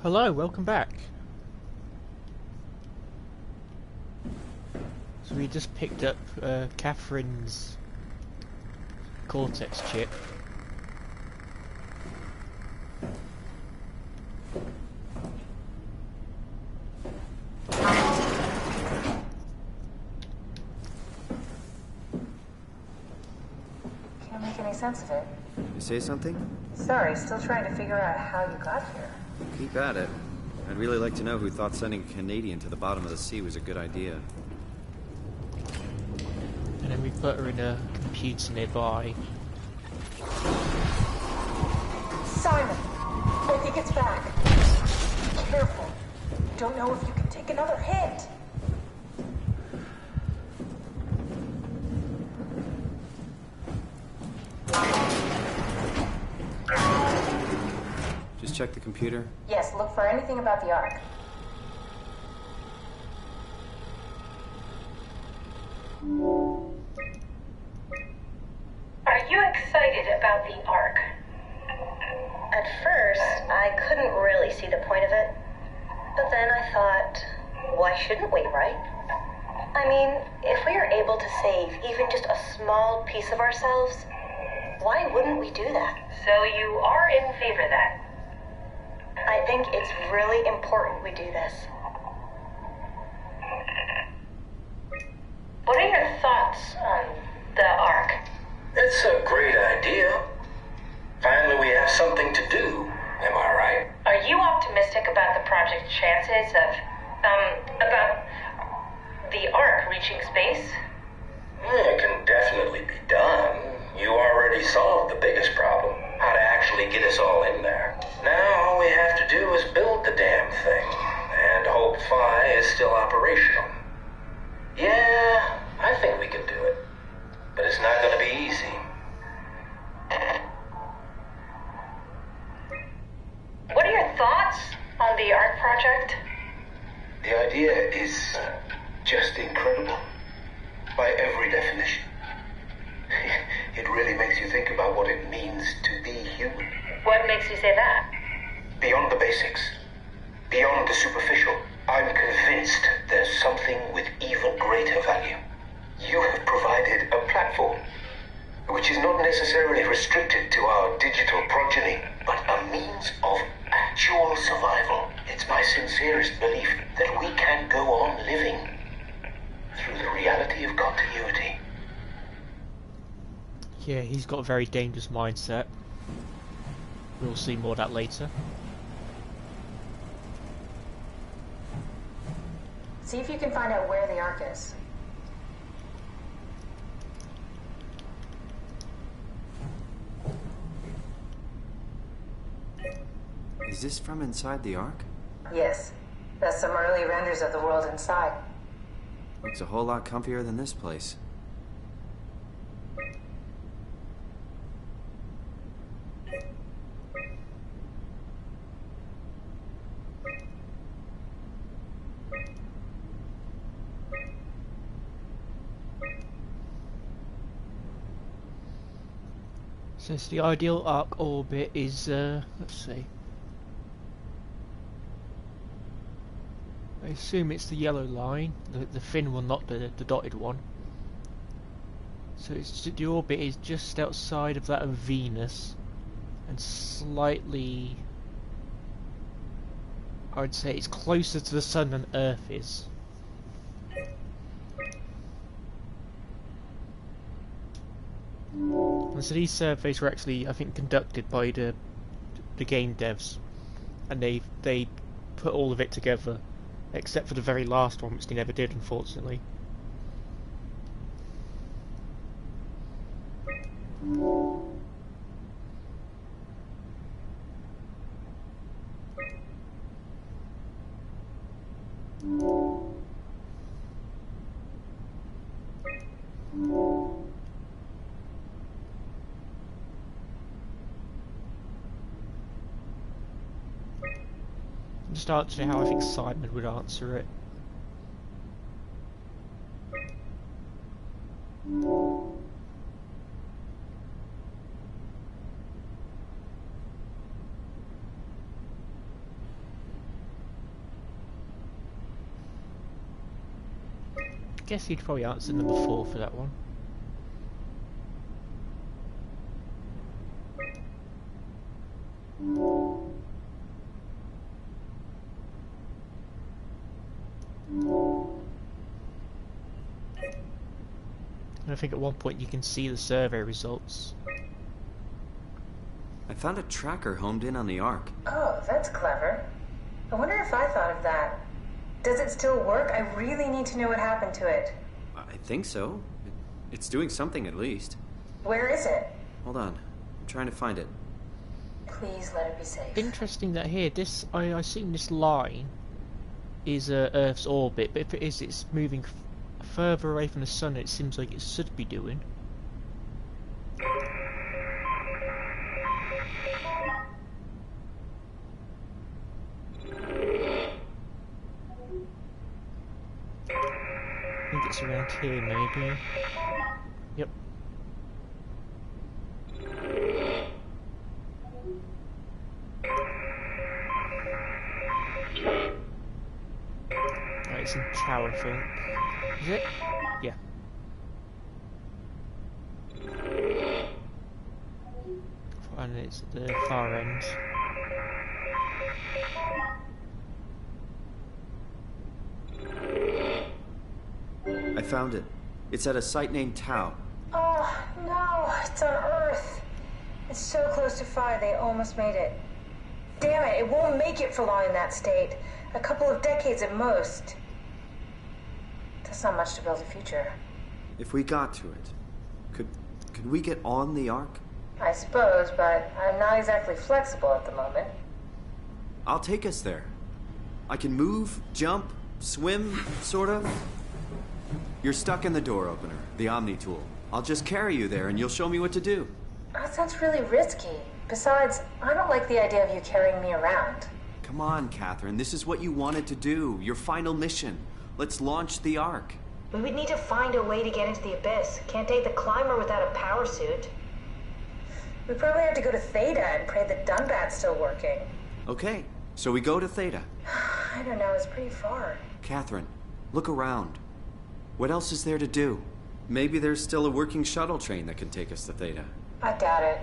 Hello, welcome back. So we just picked up Catherine's Cortex chip. Can't make any sense of it. You say something? Sorry, still trying to figure out how you got here. Keep at it. I'd really like to know who thought sending a Canadian to the bottom of the sea was a good idea. And then we put her in a computer nearby. Simon! I think it's back. Be careful. Don't know if you can take another hit. Just check the computer. Yes, look for anything about the Ark. Are you excited about the Ark? At first, I couldn't really see the point of it. But then I thought, why shouldn't we, right? I mean, if we are able to save even just a small piece of ourselves, why wouldn't we do that? So you are in favor then? I think it's really important we do this. What are your thoughts on the Ark? It's a great idea. Finally, we have something to do. Am I right? Are you optimistic about the project's chances of, about the Ark reaching space? It can definitely be done. You already solved the biggest problem, how to actually get us all in there. Now all we have to do is build the damn thing, and hope Phi is still operational. Yeah, I think we can do it. But it's not going to be easy. What are your thoughts on the Ark project? The idea is just incredible. By every definition. It really makes you think about what it means to be human. What makes you say that? Beyond the basics. Beyond the superficial. I'm convinced there's something with even greater value. You have provided a platform, which is not necessarily restricted to our digital progeny, but a means of actual survival. It's my sincerest belief that we can go on living through the reality of continuity. Yeah, he's got a very dangerous mindset. We'll see more of that later. See if you can find out where the Ark is. Is this from inside the Ark? Yes. That's some early renders of the world inside. Looks a whole lot comfier than this place. Since the ideal arc orbit is, let's see. I assume it's the yellow line, the thin one, not the dotted one. So it's the orbit is just outside of that of Venus, and slightly, I would say it's closer to the Sun than Earth is. And so these surveys were actually, I think, conducted by the game devs, and they put all of it together, except for the very last one, which they never did, unfortunately. Just answer how I think Simon would answer it. guess you'd probably answer number 4 for that one. And I think at one point you can see the survey results. I found a tracker homed in on the Ark. Oh, that's clever. I wonder if I thought of that. Does it still work? I really need to know what happened to it. I think so. It's doing something at least. Where is it? Hold on. I'm trying to find it. Please let it be safe. Interesting that here, this I assume this line is Earth's orbit, but if it is, it's moving further away from the sun. It seems like it should be doing. I think it's around here, maybe. Yep. Right, it's in tower, I think. Is it? Yeah. And it's at the far end. I found it. It's at a site named Tau. Oh, no, it's on Earth. It's so close to Phi, they almost made it. Damn it, it won't make it for long in that state. A couple of decades at most. That's not much to build a future. If we got to it, could we get on the Ark? I suppose, but I'm not exactly flexible at the moment. I'll take us there. I can move, jump, swim, sort of. You're stuck in the door opener, the Omni tool. I'll just carry you there and you'll show me what to do. That sounds really risky. Besides, I don't like the idea of you carrying me around. Come on, Catherine. This is what you wanted to do. Your final mission. Let's launch the Ark. We would need to find a way to get into the Abyss. Can't take the climber without a power suit. We probably have to go to Theta and pray that Dunbat's still working. Okay, so we go to Theta. I don't know, it's pretty far. Catherine, look around. What else is there to do? Maybe there's still a working shuttle train that can take us to Theta. I doubt it.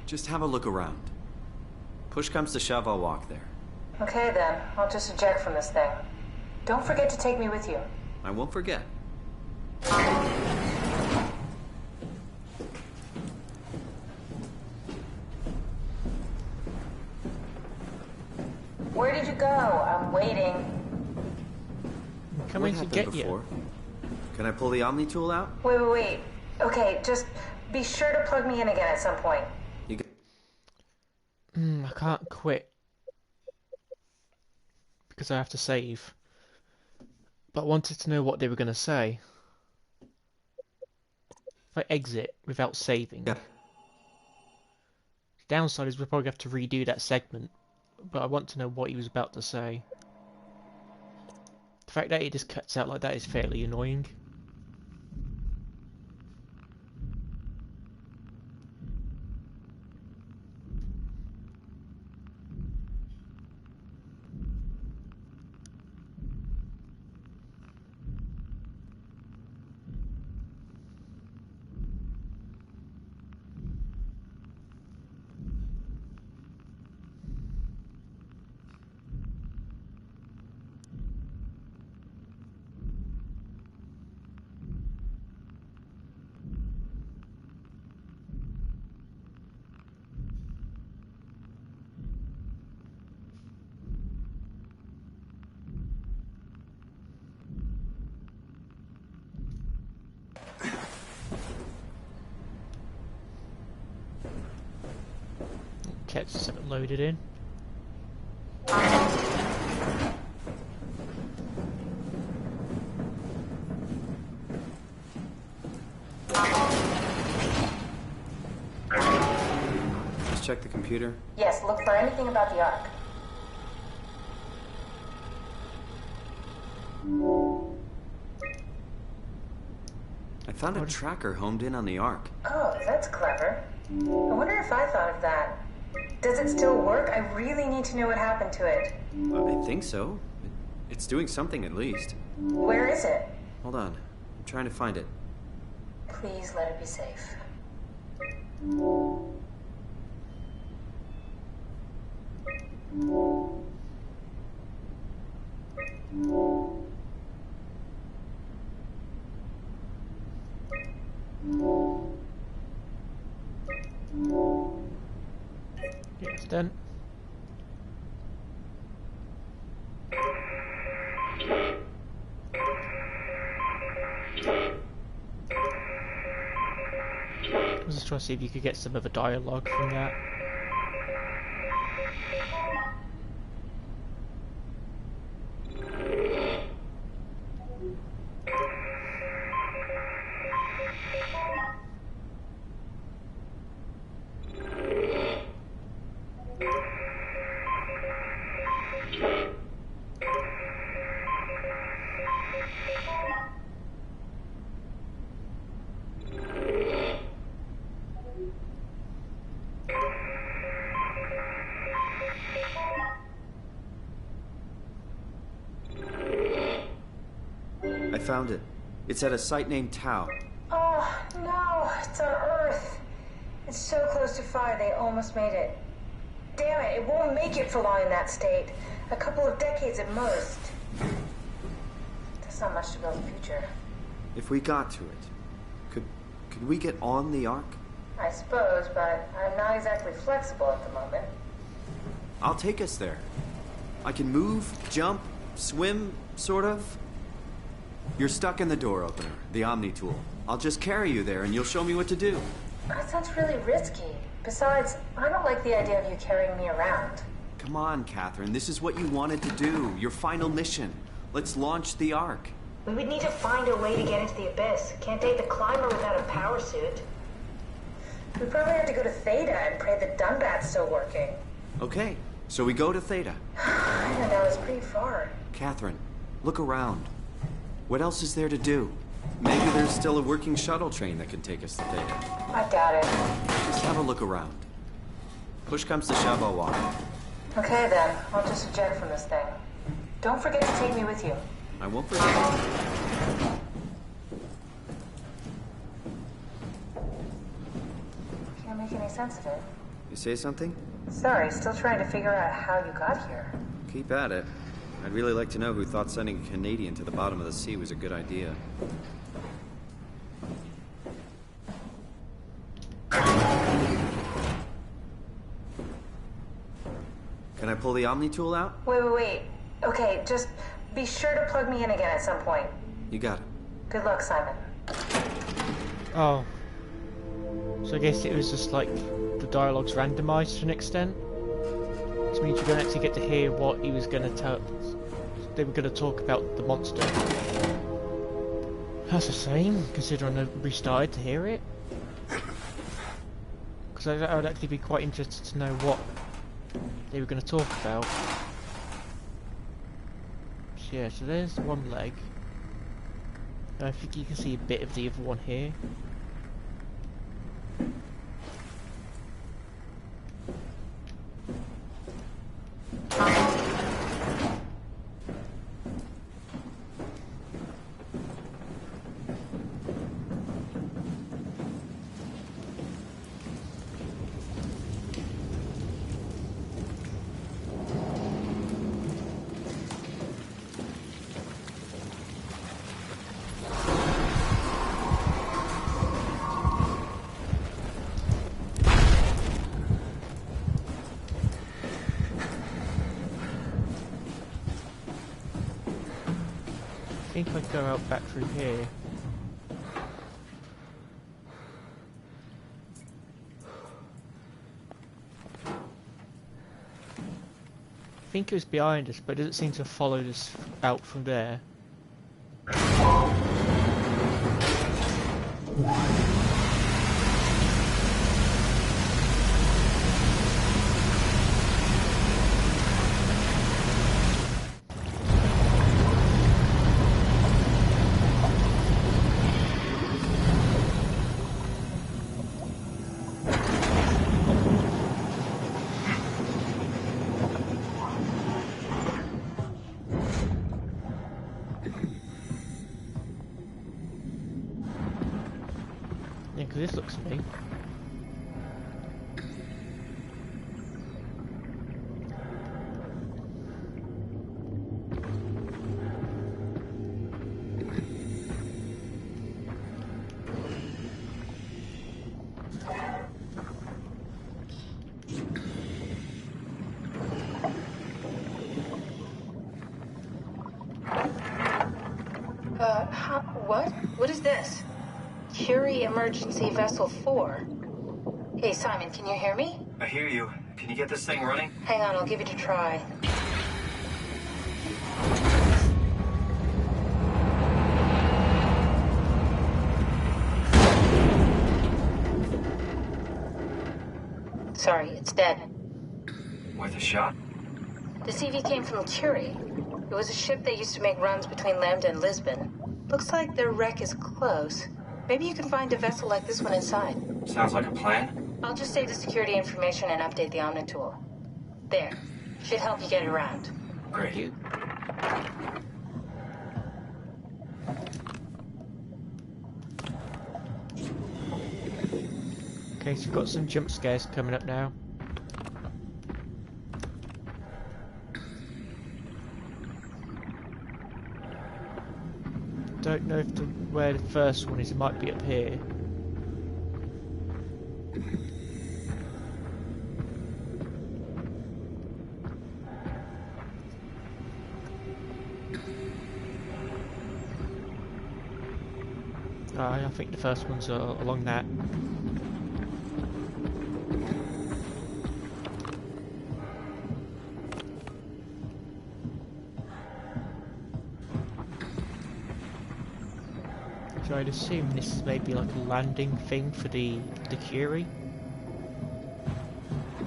Just have a look around. Push comes to shove, I'll walk there. Okay then, I'll just eject from this thing. Don't forget to take me with you. I won't forget. Where did you go? I'm waiting. I'm coming to get before? you. Can I pull the Omni tool out? Wait. Okay, just be sure to plug me in again at some point. You got I can't quit. Because I have to save. But I wanted to know what they were going to say. If I exit without saving. Yeah. The downside is we'll probably have to redo that segment. But I want to know what he was about to say. The fact that it just cuts out like that is fairly annoying. Okay, just have it loaded in. Just check the computer. Yes, look for anything about the Ark. I found a tracker homed in on the Ark. Oh, that's clever. I wonder if I thought of that. Does it still work? I really need to know what happened to it. I think so. It's doing something at least. Where is it? Hold on. I'm I'm trying to find it. Please let it be safe. Yeah, it's done. I was just trying to see if you could get some of the dialogue from that. I found it. It's at a site named Tau. Oh, no, it's on Earth. It's so close to Phi, they almost made it. Damn it, it won't make it for long in that state. A couple of decades at most. That's not much to build a future. If we got to it, could we get on the Ark? I suppose, but I'm not exactly flexible at the moment. I'll take us there. I can move, jump, swim, sort of. You're stuck in the door opener, the Omni tool. I'll just carry you there and you'll show me what to do. That sounds really risky. Besides, I don't like the idea of you carrying me around. Come on, Catherine. This is what you wanted to do. Your final mission. Let's launch the Ark. We would need to find a way to get into the Abyss. Can't take the climber without a power suit. We probably have to go to Theta and pray the Dunbat's still working. Okay, so we go to Theta. I don't know, it's pretty far. Catherine, look around. What else is there to do? Maybe there's still a working shuttle train that can take us to Theta. I doubt it. Just have a look around. Push comes to shove, I'll walk. Okay then, I'll just eject from this thing. Don't forget to take me with you. I won't forget. Can't make any sense of it. You say something? Sorry, still trying to figure out how you got here. Keep at it. I'd really like to know who thought sending a Canadian to the bottom of the sea was a good idea. Can I pull the Omni tool out? Wait. Okay, just be sure to plug me in again at some point. You got it. Good luck, Simon. Oh. So I guess it was just like the dialogue's randomized to an extent. Which means you don't actually get to hear what he was going to tell. They were going to talk about the monster. That's a shame, considering I restarted to hear it. Because I would actually be quite interested to know what they were going to talk about. So yeah, so there's one leg. And I think you can see a bit of the other one here. I think I'd go out back through here. I think it was behind us, but it doesn't seem to have followed us out from there. because this looks new. What is this? Curie Emergency Vessel 4. Hey, Simon, can you hear me? I hear you. Can you get this thing running? Hang on, I'll give it a try. Sorry, it's dead. Worth a shot? The CV came from Curie. It was a ship that used to make runs between Lambda and Lisbon. Looks like their wreck is close. Maybe you can find a vessel like this one inside. Sounds like a plan. I'll just save the security information and update the Omni tool. There. Should help you get it around. Great. Thank you. Okay, so we've got some jump scares coming up now. Don't know if where the first one is. It might be up here. I think the first one's along that. So I'd assume this is maybe like a landing thing for the Curie.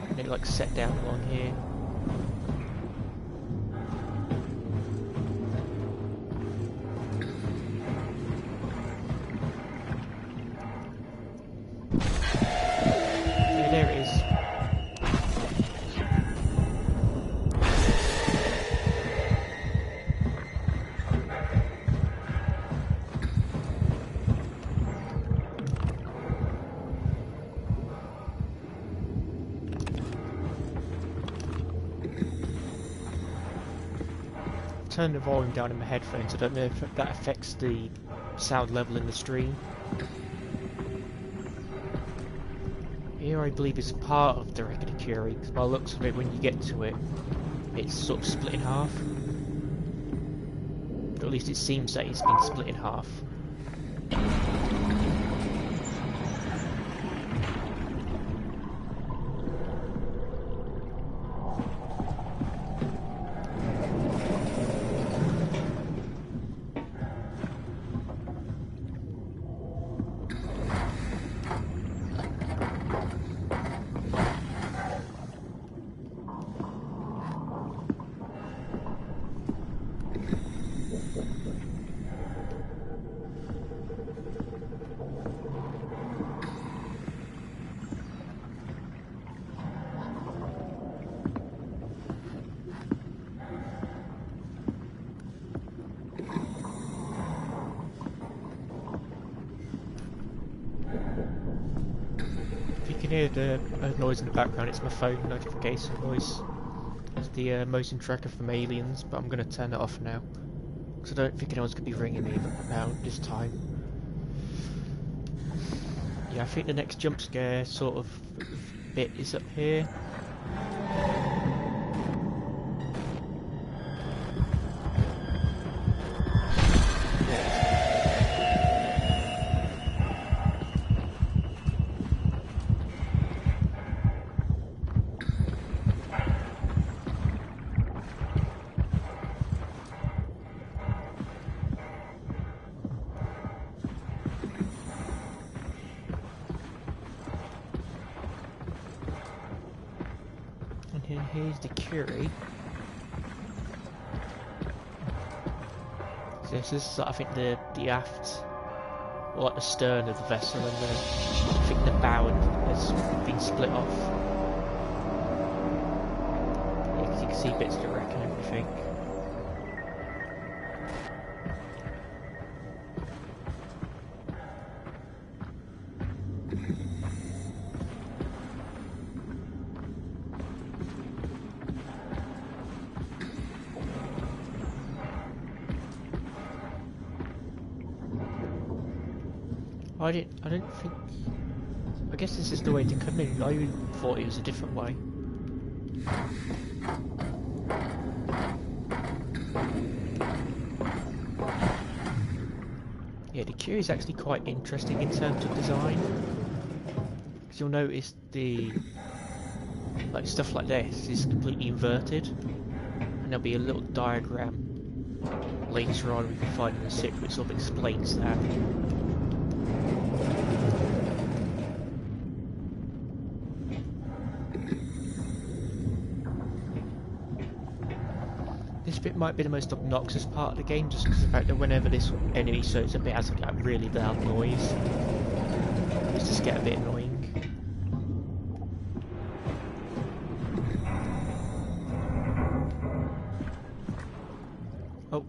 And it like set down along here. Yeah, there it is. Turn the volume down in my headphones. I don't know if that affects the sound level in the stream. Here I believe is part of the wreck of the Curie, because by the looks of it, when you get to it, it's sort of split in half. Or at least it seems that it's been split in half. You can hear the noise in the background. It's my phone notification noise. It's the motion tracker from Aliens, but I'm going to turn it off now because I don't think anyone's going to be ringing me about this time. Yeah, I think the next jump scare sort of bit is up here. And here's the Curie. So this is, I think, the aft, or like the stern of the vessel, and I think the bow has been split off. Yeah, because you can see bits of the wreck and everything. I don't think... I guess this is the way to come in. I thought it was a different way. Yeah, the queue is actually quite interesting in terms of design. Because you'll notice the... like stuff like this is completely inverted. And there'll be a little diagram later on we can find in the SIP which sort of explains that. This bit might be the most obnoxious part of the game, just because of the fact that whenever this enemy shows up it has like a really loud noise. It's just get a bit annoying. Oh.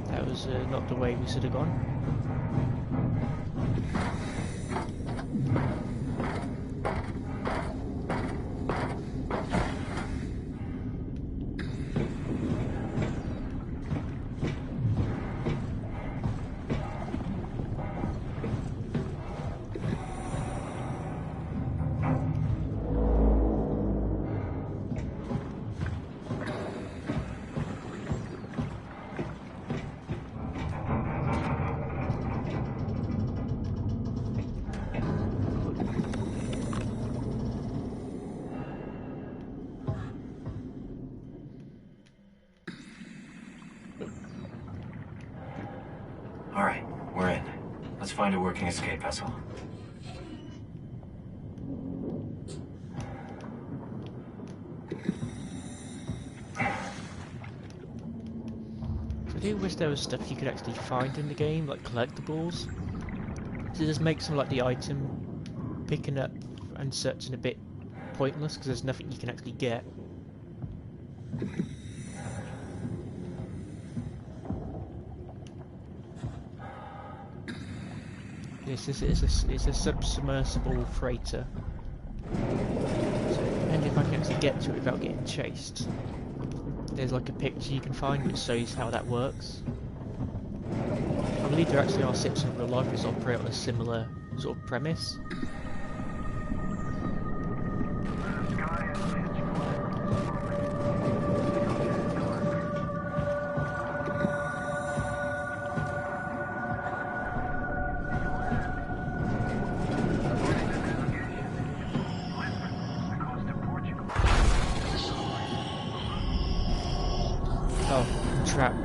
That was not the way we should have gone. Alright, we're in. Let's find a working escape vessel. I do wish there was stuff you could actually find in the game, like collectibles. So it just makes some like the item picking up and searching a bit pointless because there's nothing you can actually get. It's a submersible freighter. So depending if I can actually get to it without getting chased. There's like a picture you can find which shows how that works. I believe there actually are ships in real life which operate on a similar sort of premise. Oh, trap.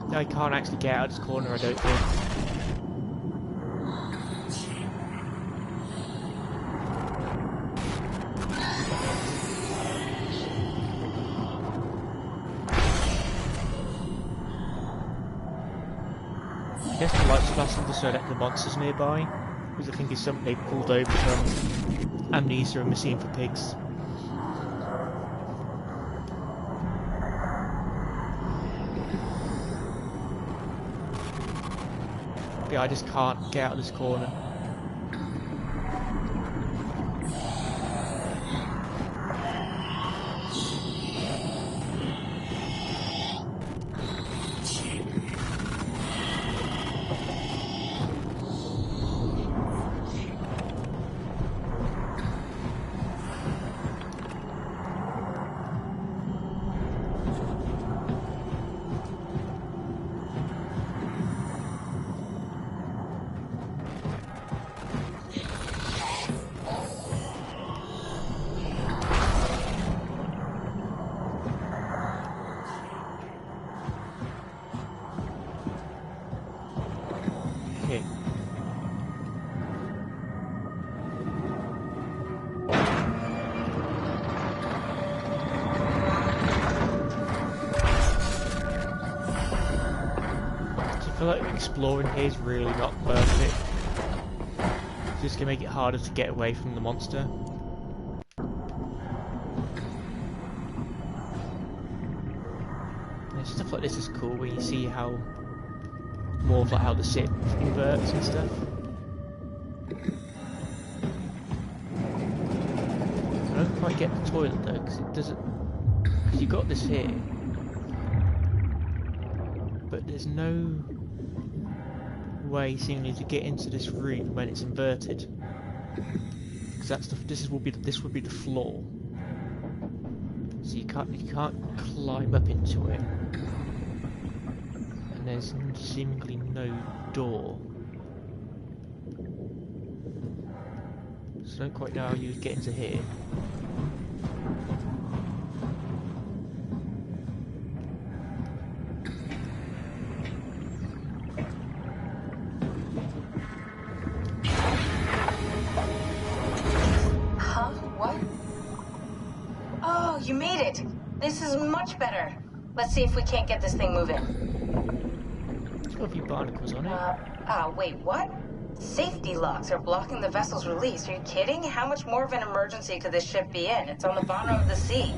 I can't actually get out of this corner, I don't think. I guess the lights flashing to show that the monsters nearby, which I think is something they pulled over from Amnesia and Machine for Pigs. Yeah, I just can't get out of this corner. feel like exploring here is really not worth it. It's just gonna make it harder to get away from the monster. And stuff like this is cool when you see how more of like how the ship inverts and stuff. I don't quite get the toilet though, because it doesn't. Because you got this here, but there's no way seemingly to get into this room when it's inverted. Because that's this would be the floor. So you can't climb up into it. And there's seemingly no door. So I don't quite know how you would get into here. Huh? What? Oh, you made it! This is much better. Let's see if we can't get this thing moving. It's got a few barnacles on it. Wait, what? Safety locks are blocking the vessel's release. Are you kidding? How much more of an emergency could this ship be in? It's on the bottom of the sea.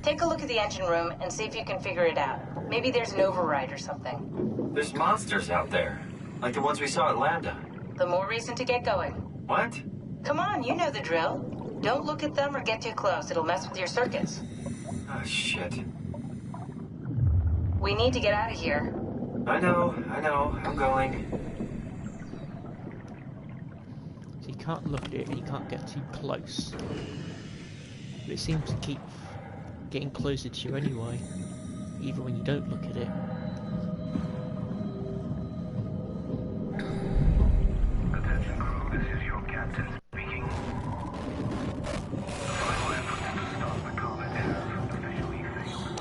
Take a look at the engine room and see if you can figure it out. Maybe there's an override or something. There's monsters out there, like the ones we saw at Lambda. The more reason to get going. What? Come on, you know the drill. Don't look at them or get too close. It'll mess with your circuits. Oh, shit. We need to get out of here. I know. I'm going. So you can't look at it and you can't get too close. But it seems to keep getting closer to you anyway, even when you don't look at it. Attention crew, this is your captain speaking. The final efforts to stop the comet have officially failed.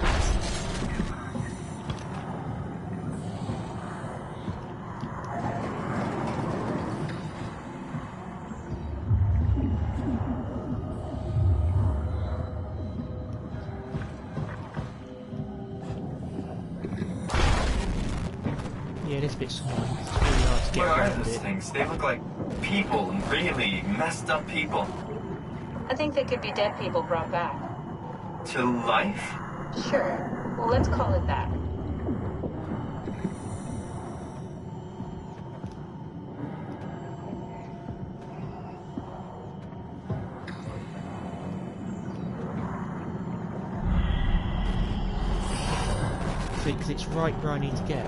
Yeah, this bit's annoying. It's really hard to get What are around those it. things? They look like people, really messed up people. I think they could be dead people brought back. To life? Sure. Well, let's call it that. Because it's right where I need to get.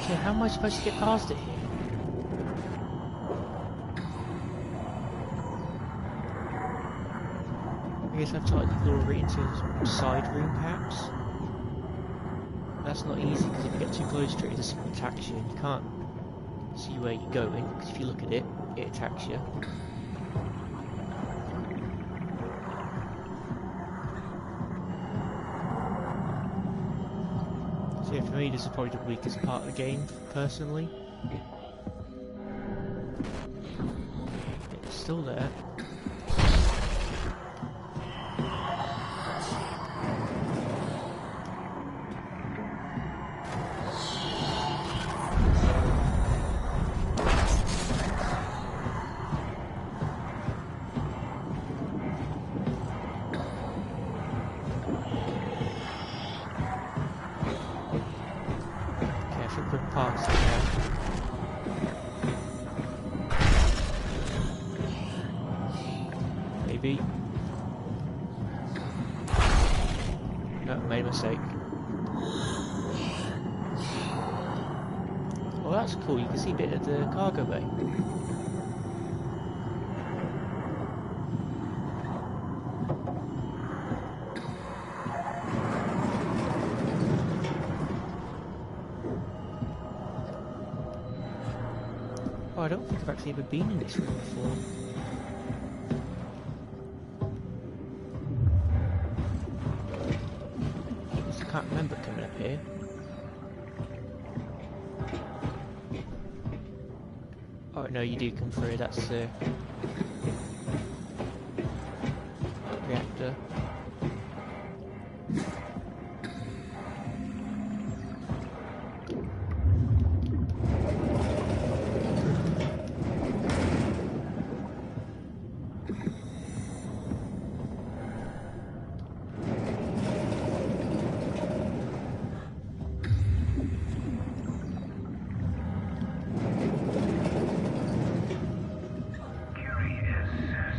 So how am I supposed to get past it here? I guess I have to like lure it into a side room perhaps? That's not easy because if you get too close to it, it just attacks you and you can't see where you're going, because if you look at it, it attacks you. So yeah, for me this is probably the weakest part of the game, personally. It's still there. Past it now. Maybe. No, made a mistake. Oh, that's cool. You can see a bit of the cargo bay. Oh, I don't think I've actually ever been in this room before. here. Oh no, you do come through. That's the reactor. Curie is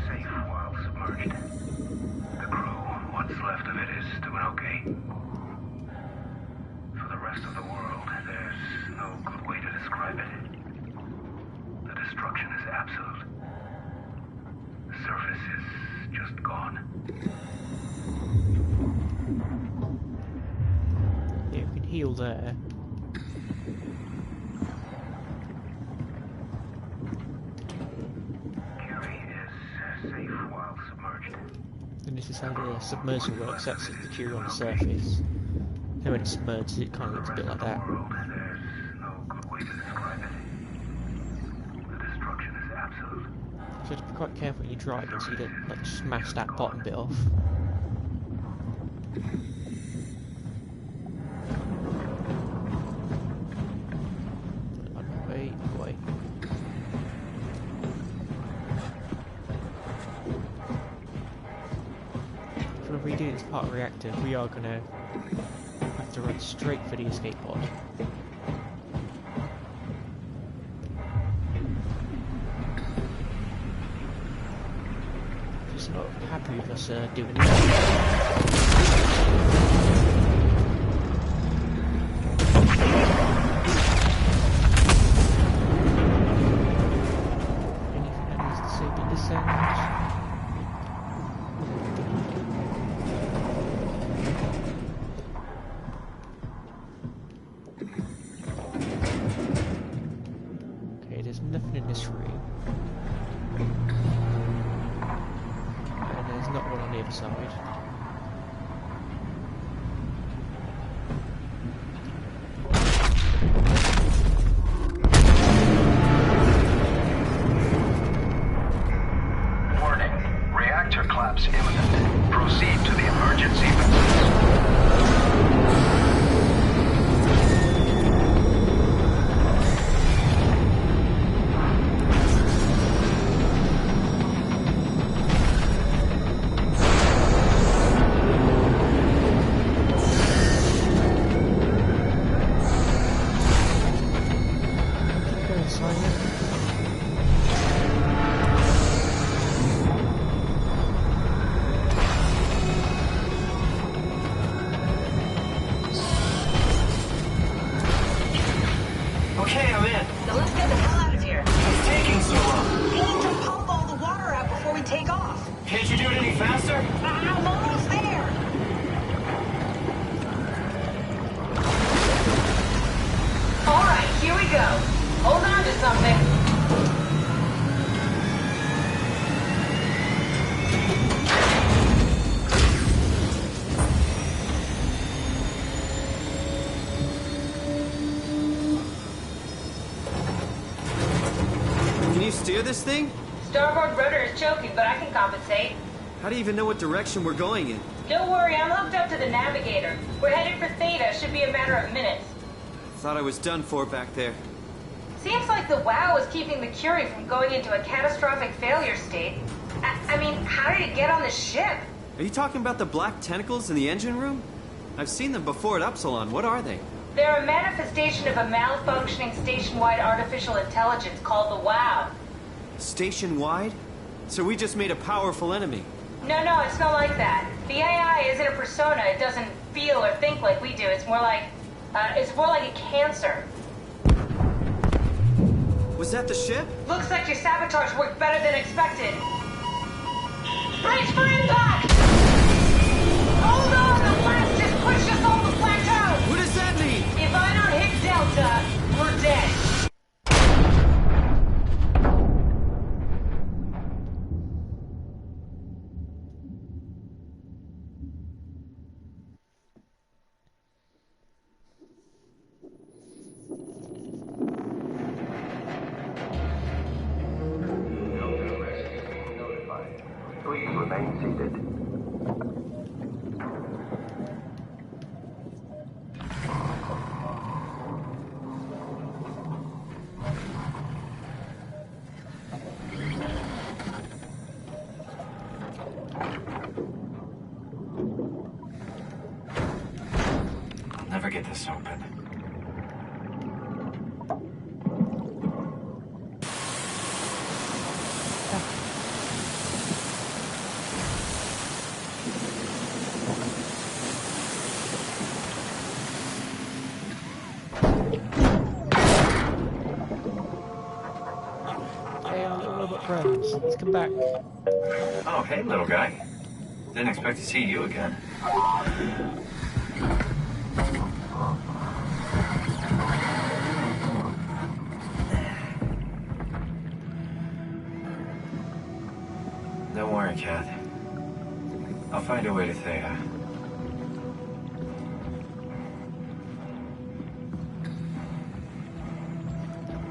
safe while submerged. The crew, what's left of it, is doing okay. For the rest of the world, there's no good way to describe it. The destruction is absolute. The surface is just gone. Yeah, you can heal there. Curie is safe while submerged. And this is how the submersion works. That's the Curie on the surface. And when it submerges, it kind of looks a bit like that. World, there's no good way to describe it. The destruction is absolute. So you have to be quite careful when you're driving so you don't like smash that bottom bit off. Wait. If we're redoing this part of the reactor, we are gonna have to run straight for the escape pod. Just not happy with us doing that. Anything that needs disabling the sandwich? Okay, there's nothing in this room. And there's not one on the other side. Warning. Reactor collapse imminent. Proceed to the emergency vessels. Keep going, Simon. Okay, I'm in. Now let's get the hell out of here. It's taking so long. We need to pump all the water out before we take off. Can't you do it any faster? I'm almost there. All right, here we go. Hold on to something. Can you steer this thing? Starboard rudder is choking, but I can compensate. How do you even know what direction we're going in? Don't worry, I'm hooked up to the navigator. We're headed for Theta. Should be a matter of minutes. Thought I was done for back there. Seems like the WoW is keeping the Curie from going into a catastrophic failure state. I mean, how did it get on the ship? Are you talking about the black tentacles in the engine room? I've seen them before at Upsilon. What are they? They're a manifestation of a malfunctioning station-wide artificial intelligence called the WoW. Station-wide? So we just made a powerful enemy. No, it's not like that. The AI isn't a persona. It doesn't feel or think like we do. It's more like a cancer. Was that the ship? Looks like your sabotage worked better than expected. Brace for impact! Hold on, the blast just pushed us off the plateau! What does that mean? If I don't hit Delta, we're dead. remain seated. I'll never get this open. Hey, our little robot friends, let's come back. Oh, hey, little guy. Didn't expect to see you again. Don't worry, Cat. I'll find a way to Thea.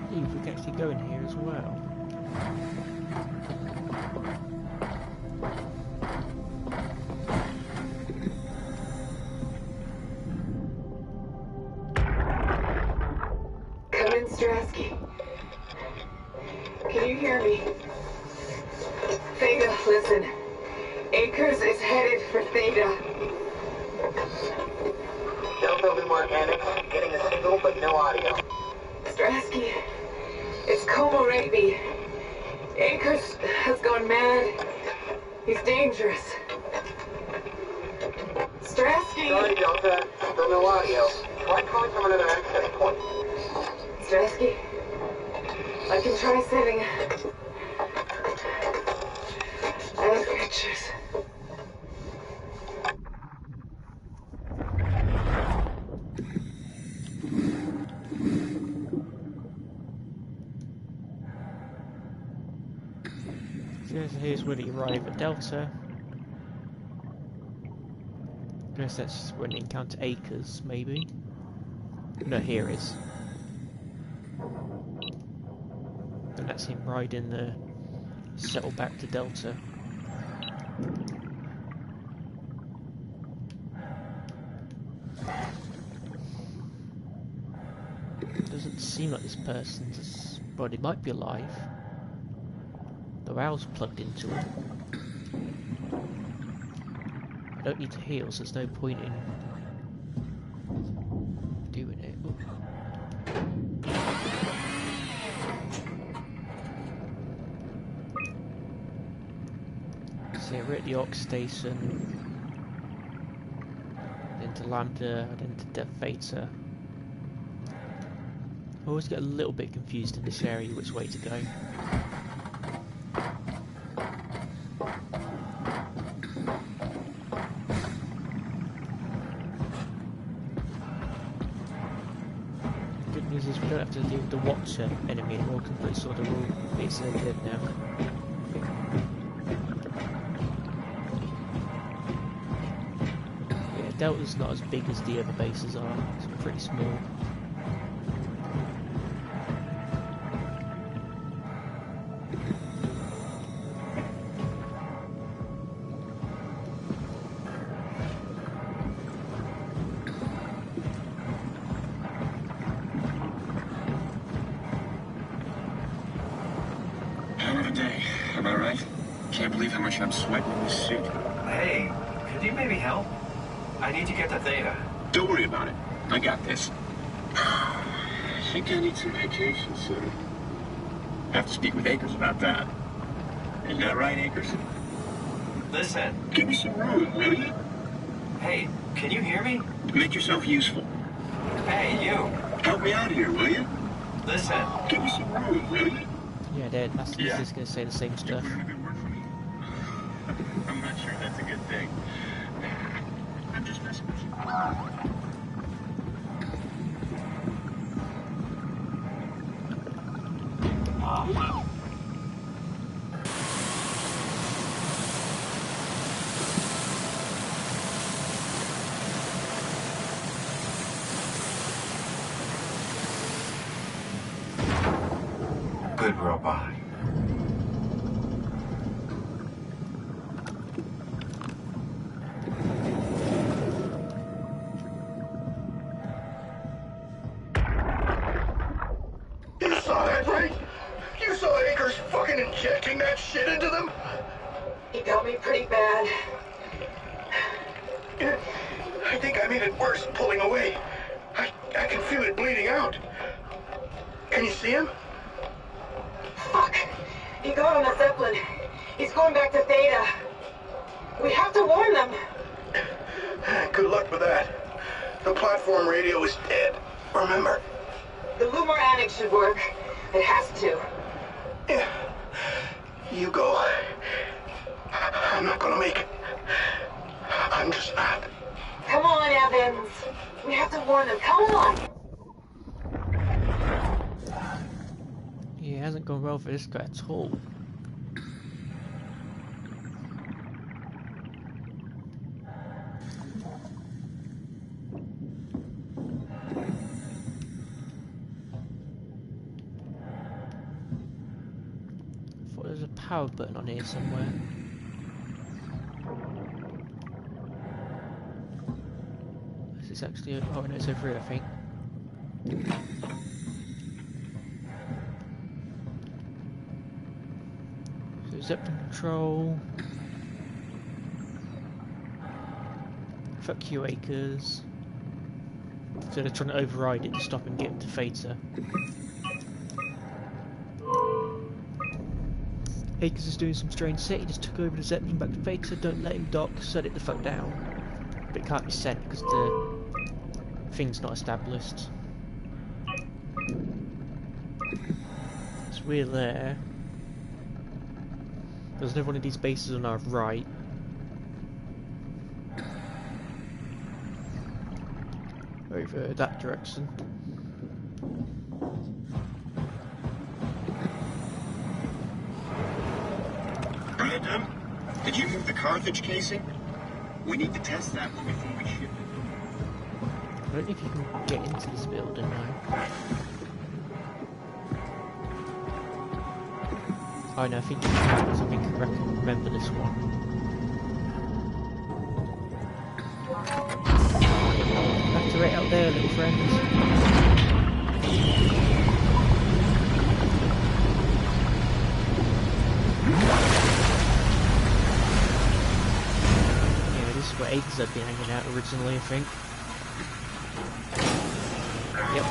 Hey, we can actually go in here as well. Come in, Strasky. Can you hear me? Theta, listen. Akers is headed for Theta. Delta Lima Organics, getting a signal but no audio. Strasky, it's Como Raby. Akers has gone mad. He's dangerous. Strasky! Sorry, Delta. Still no audio. Try calling from another access point. Strasky, I can try setting. I have pictures. So here's where you arrive at Delta. Guess that's when you encounter Akers, maybe. No, here it is. And that's him riding the settle back to Delta. Doesn't seem like this person's body might be alive. The rail's plugged into him. I don't need to heal, so there's no point in doing it. So yeah, we're at the Ox station. Then to Lambda, then to Theta. I always get a little bit confused in this area which way to go. Good news is we don't have to deal with the Watcher enemy anymore because sort of all basically dead now. Yeah, Delta's not as big as the other bases are, it's pretty small. Am I right? Can't believe how much I'm sweating in this suit. Hey, could you maybe help? I need to get to Theta. Don't worry about it. I got this. I think I need some medication soon. Have to speak with Akers about that. Isn't that right, Akers? Listen. Give me some room, will you? Hey, can you hear me? Make yourself useful. Hey, you. Help me out here, will you? Listen. Give me some room, will you? Yeah, that's just going to say the same stuff. I'm not sure that's a good thing. I'm just messing with you. Good robot. fucking injecting that shit into them? He got me pretty bad. I think I made it worse pulling away. I can feel it bleeding out. Can you see him? Fuck. He got on the Zeppelin. He's going back to Theta. We have to warn them. Good luck with that. The platform radio is dead. Remember. The Lumar Annex should work. It has to. Yeah. You go. I'm not gonna make it. I'm just not. Come on, Evans. We have to warn them. Come on. Yeah, it hasn't gone well for this guy at all. I thought there was a power button on here somewhere. This is actually, oh no, it's over here I think. So Zeppelin control. Fuck you, Acres. So they're trying to override it to stop and get him to Theta. Acres is doing some strange set. He just took over the Zeppelin back to Theta. Don't let him dock. Set it the fuck down. But it can't be sent because the thing's not established. So we're there. There's another one of these bases on our right. Over that direction. Brandon, did you move the Carthage casing? We need to test that one before we ship it. I don't know if you can get into this building now. Oh no, I think you can, because I think I remember this one. Have to wait out there, little friends. Yeah, this is where Acres had been hanging out originally, I think. Yep.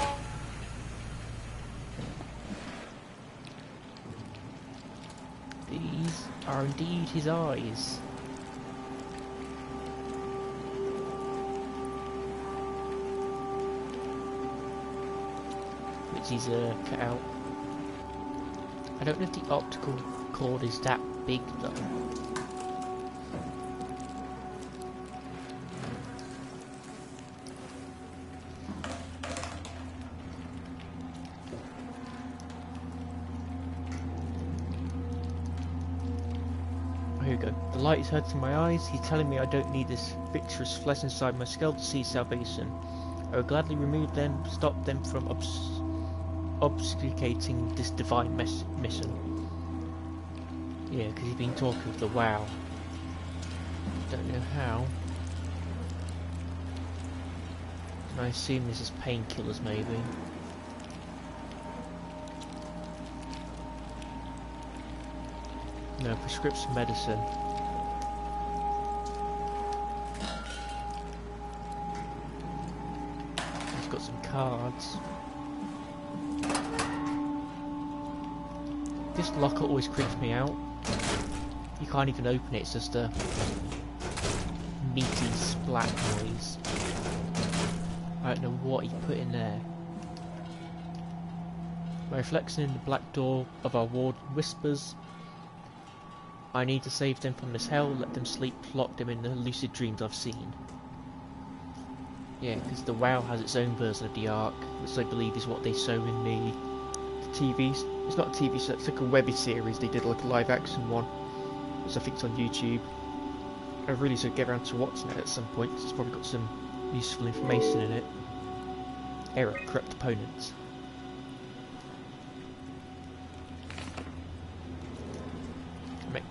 These are indeed his eyes. Which he's cut out. I don't know if the optical cord is that big though. Here we go. The light is hurting my eyes. He's telling me I don't need this vitreous flesh inside my skull to see salvation. I will gladly remove them, stop them from obfuscating this divine mission. Yeah, because he's been talking with the WoW. Don't know how. And I assume this is painkillers, maybe. No, prescription medicine. He's got some cards. This locker always creeps me out. You can't even open it, it's just a meaty splat noise. I don't know what he put in there. My reflection in the black door of our ward whispers, I need to save them from this hell, let them sleep, lock them in the lucid dreams I've seen. Yeah, because the WoW has its own version of the Ark, which I believe is what they show in the TV. It's not a TV show, it's like a webby series. They did like a live action one, which I think is on YouTube. I really should get around to watching it at some point, because it's probably got some useful information in it. Error, corrupt opponents.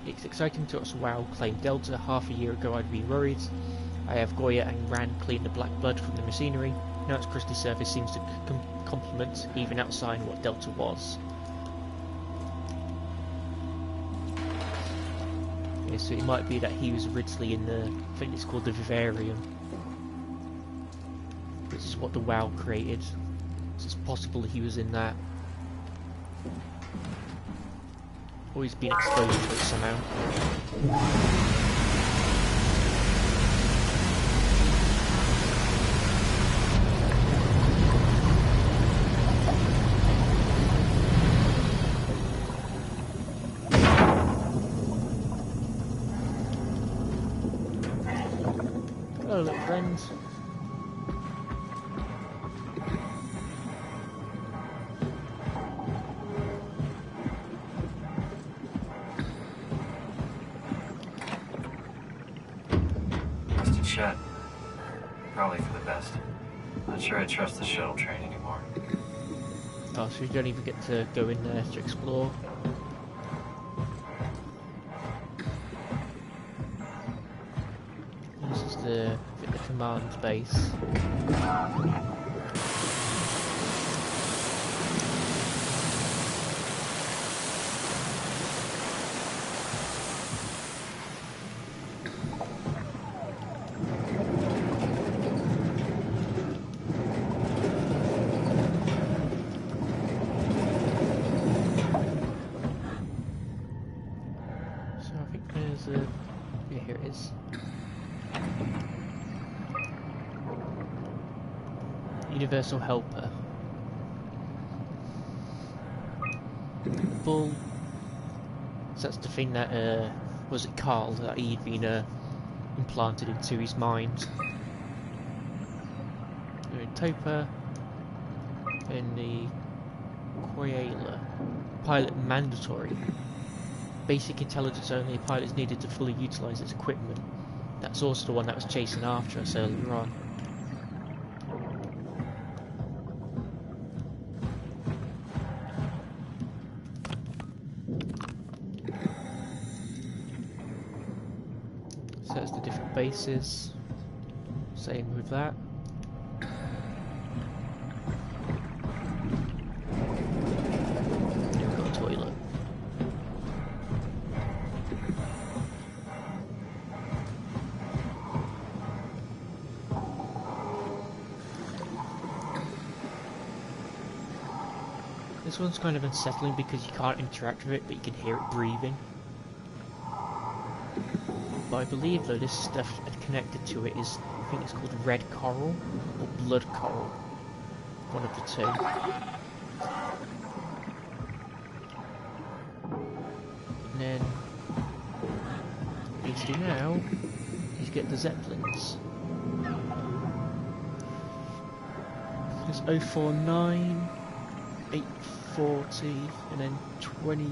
It's exciting to watch WoW claim Delta. Half a year ago I'd be worried. I have Goya and Rand clean the black blood from the machinery. Now its crystal surface seems to complement, even outside what Delta was. so it might be that he was originally in the, I think it's called the Vivarium, which is what the WoW created, so it's possible he was in that. Or he's been exposed to it somehow. Hello, little friends. Busted shut. Probably for the best. Not sure I trust the shuttle train anymore. Oh, so you don't even get to go in there to explore. This is the command base. So I think there's a... yeah, here it is. Universal Helper. Bull. So that's the thing that, was it Carl, that he'd been implanted into his mind. Topa. And the Koala. Pilot mandatory. Basic intelligence only, a pilot is needed to fully utilise its equipment. That's also the one that was chasing after us earlier on. So that's the different bases. Same with that. We've got a toilet. This one's kind of unsettling because you can't interact with it, but you can hear it breathing. But I believe though this stuff connected to it is, I think it's called red coral or blood coral. One of the two. And then what we need to do now is get the Zeppelins. There's 049, 840, and then 20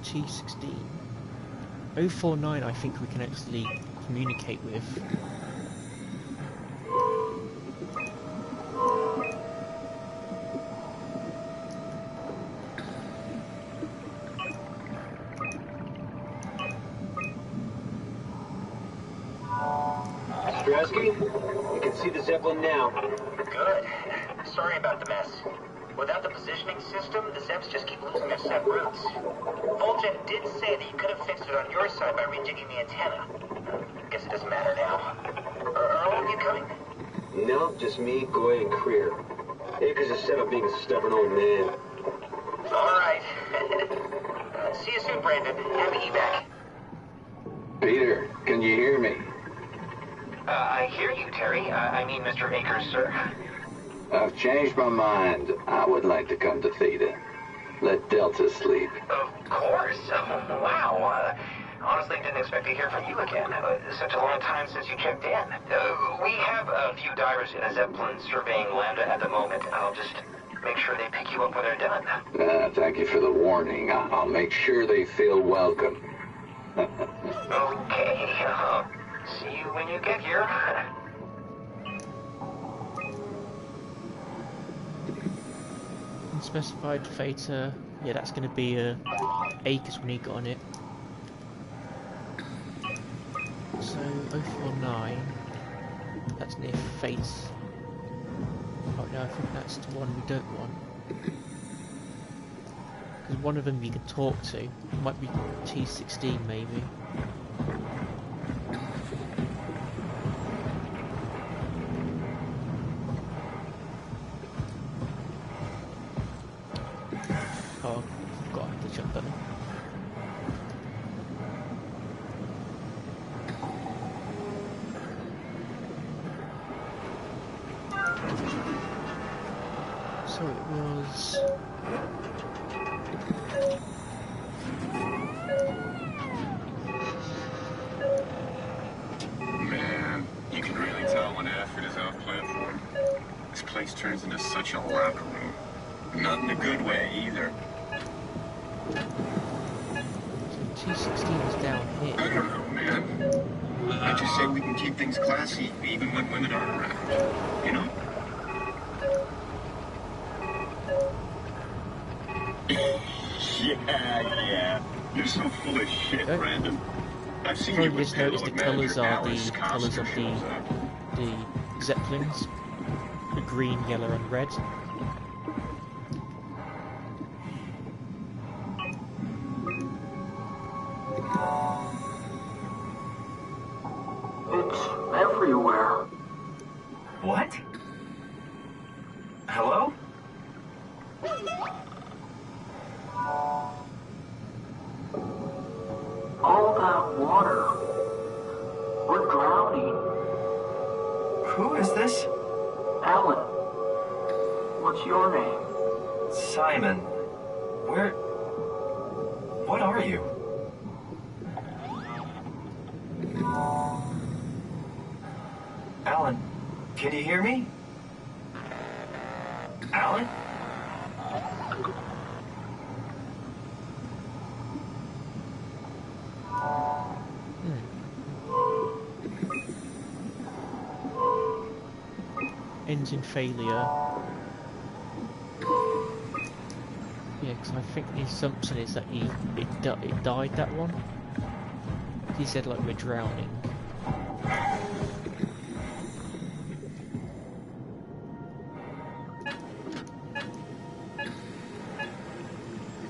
T16. 049 I think we can actually communicate with. Strasky, you can see the Zeppelin now. Good. Sorry about the mess. Without the positioning system, the Zeps just keep losing their set routes. Volgen did say that you could have fixed it on your side by rejigging the antenna. Guess it doesn't matter now. Are all of you coming? No, just me, Goy, and Creer. Akers is set up being a stubborn old man. All right. See you soon, Brandon. Happy evac. Peter, can you hear me? I hear you, Terry. I mean, Mr. Akers, sir. I've changed my mind. I would like to come to Theta. Let Delta sleep. Of course. Wow. Honestly, didn't expect to hear from you again. Such a long time since you checked in. We have a few divers in a Zeppelin surveying Lambda at the moment. I'll just make sure they pick you up when they're done. Thank you for the warning. I'll make sure they feel welcome. Okay. See you when you get here. Unspecified Theta, yeah, that's going to be Acres when he got on it. So 049, that's near Fate. Oh no, I think that's the one we don't want. Because one of them you can talk to, might be T16 maybe. Oh, forgot I had the jump button. So it was... Man, you can really tell when effort is off platform. This place turns into such a locker room. Not in a good way, either. So 216 is down here. I don't know, man. I just say we can keep things classy, even when women aren't around. You know? Yeah. You're so full of shit, Okay. Brandon. I've seen Probably you with just noticed the payload colours manager are the Alice colours of costumes up. the Zeppelins. The green, yellow and red. It's everywhere. What? Hello? All that water. We're drowning. Who is this? Alan, what's your name? Simon. Where... What are you? Alan, can you hear me? Alan? Engine failure. Yeah, because I think the assumption is that it died, that one. He said like we're drowning.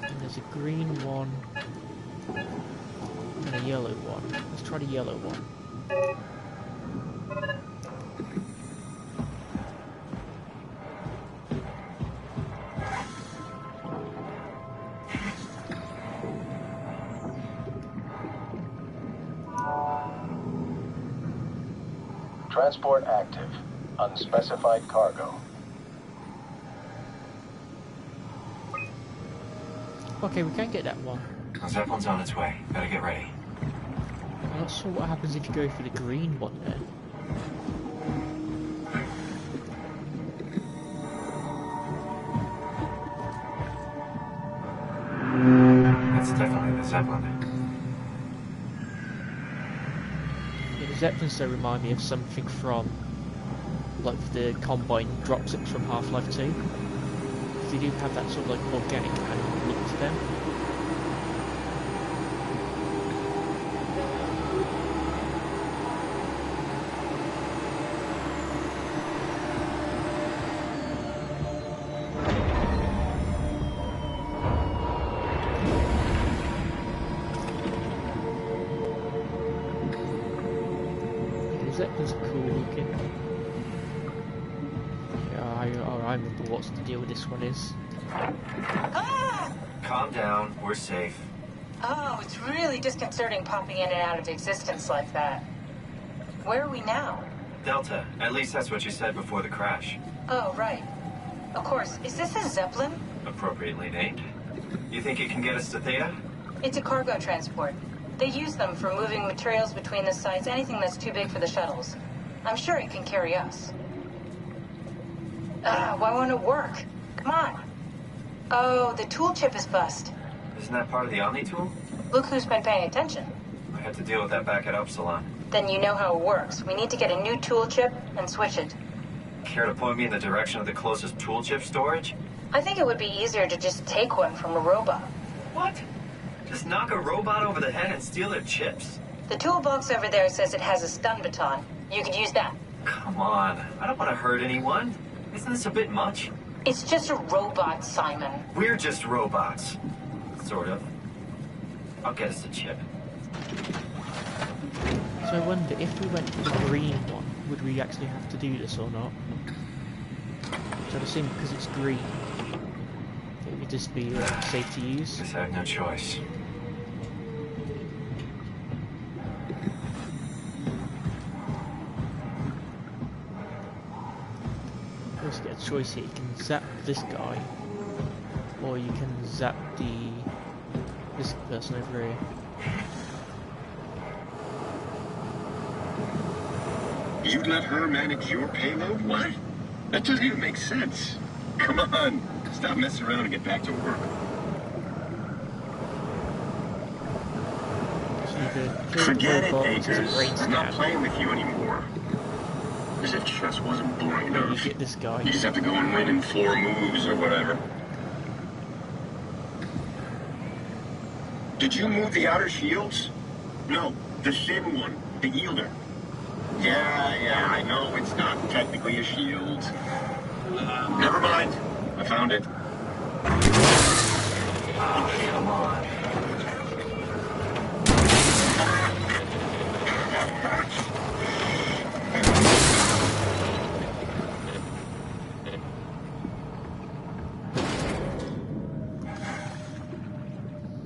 And there's a green one and a yellow one. Let's try the yellow one. Transport active. Unspecified cargo. Okay, we can get that one. The Zeppelin's on its way. Better get ready. I'm not sure what happens if you go for the green one then. That's definitely the Zeppelin. Yeah, the Zeppelins though remind me of something from, like the Combine dropships from Half-Life 2. They do have that sort of like organic animal look to them. Zeppelins are cool looking. Yeah, I remember what the deal with this one is. Ah! Calm down. We're safe. Oh, it's really disconcerting popping in and out of existence like that. Where are we now? Delta. At least that's what you said before the crash. Oh, right. Of course. Is this a Zeppelin? Appropriately named. You think it can get us to Theta? It's a cargo transport. They use them for moving materials between the sites, anything that's too big for the shuttles. I'm sure it can carry us. Why won't it work? Come on. Oh, the tool chip is bust. Isn't that part of the Omni tool? Look who's been paying attention. I had to deal with that back at Upsilon. Then you know how it works. We need to get a new tool chip and switch it. Care to point me in the direction of the closest tool chip storage? I think it would be easier to just take one from a robot. What? Just knock a robot over the head and steal their chips? The toolbox over there says it has a stun baton. You could use that. Come on. I don't want to hurt anyone. Isn't this a bit much? It's just a robot, Simon. We're just robots. Sort of. I'll get us the chip. So I wonder if we went for the green one, would we actually have to do this or not? So I'm assuming because it's green, it would just be safe to use. Guess I have no choice. You also get a choice here. You can zap this guy, or you can zap this person over here. You'd let her manage your payload? What? That doesn't even make sense. Come on, stop messing around and get back to work. Forget it, Akers. I'm not playing with you anymore. As if chess wasn't boring enough. You get this guy. You just have to go and win in 4 moves or whatever. Did you move the outer shields? No, the thin one, the yielder. Yeah, I know it's not technically a shield. Never mind. I found it. Oh, come on.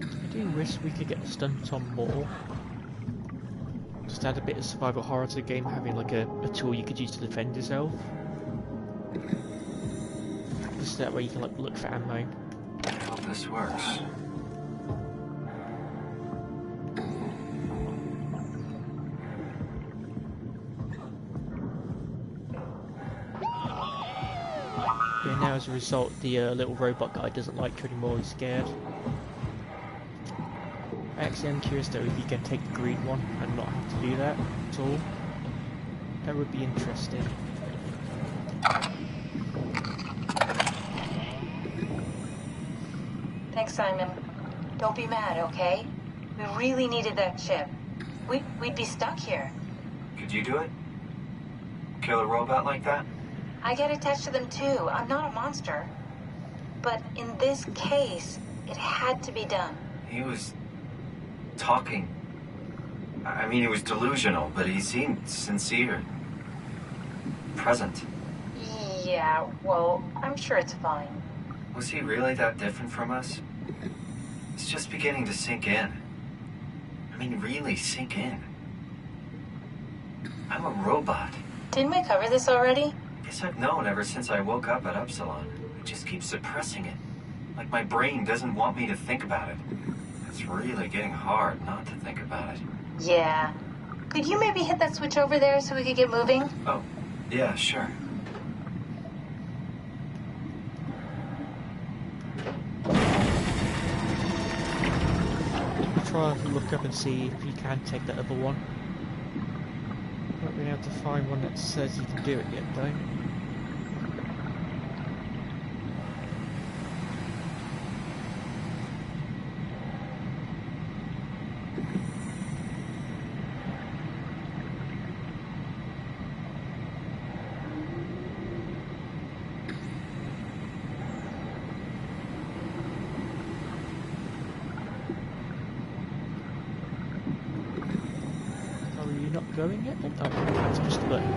I do wish we could get the stunts on more. Just add a bit of survival horror to the game, having like a tool you could use to defend yourself. Just that way you can like look for ammo. I hope this works. Yeah, now as a result, the little robot guy doesn't like you anymore, he's scared. Actually, I'm curious though if you can take the green one and not have to do that at all. That would be interesting. Thanks, Simon. Don't be mad, okay? We really needed that chip. We'd be stuck here. Could you do it? Kill a robot like that? I get attached to them too. I'm not a monster. But in this case, it had to be done. He was talking. I mean, he was delusional, but he seemed sincere. Present. Yeah, well, I'm sure it's fine. Was he really that different from us? It's just beginning to sink in. I mean, really sink in. I'm a robot. Didn't we cover this already? Guess I've known ever since I woke up at Upsilon. I just keep suppressing it. Like my brain doesn't want me to think about it. It's really getting hard not to think about it. Yeah. Could you maybe hit that switch over there so we could get moving? Oh, yeah, sure. Try to look up and see if you can take that other one. Not been able to find one that says you can do it yet, though. Not going yet? Oh, that's just the button.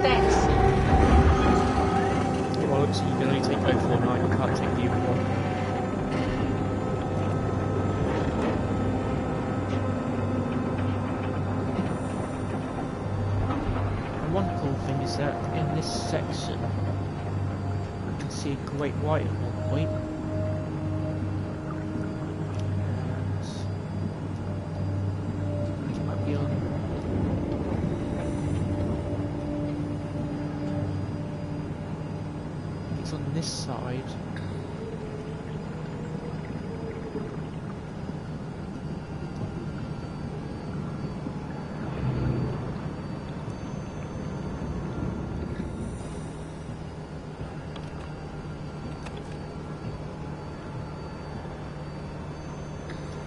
Thanks. Well, looks like you can only take 049, you can't take the other one. And one cool thing is that in this section, you can see a great white at one point. And it might be on. On this side.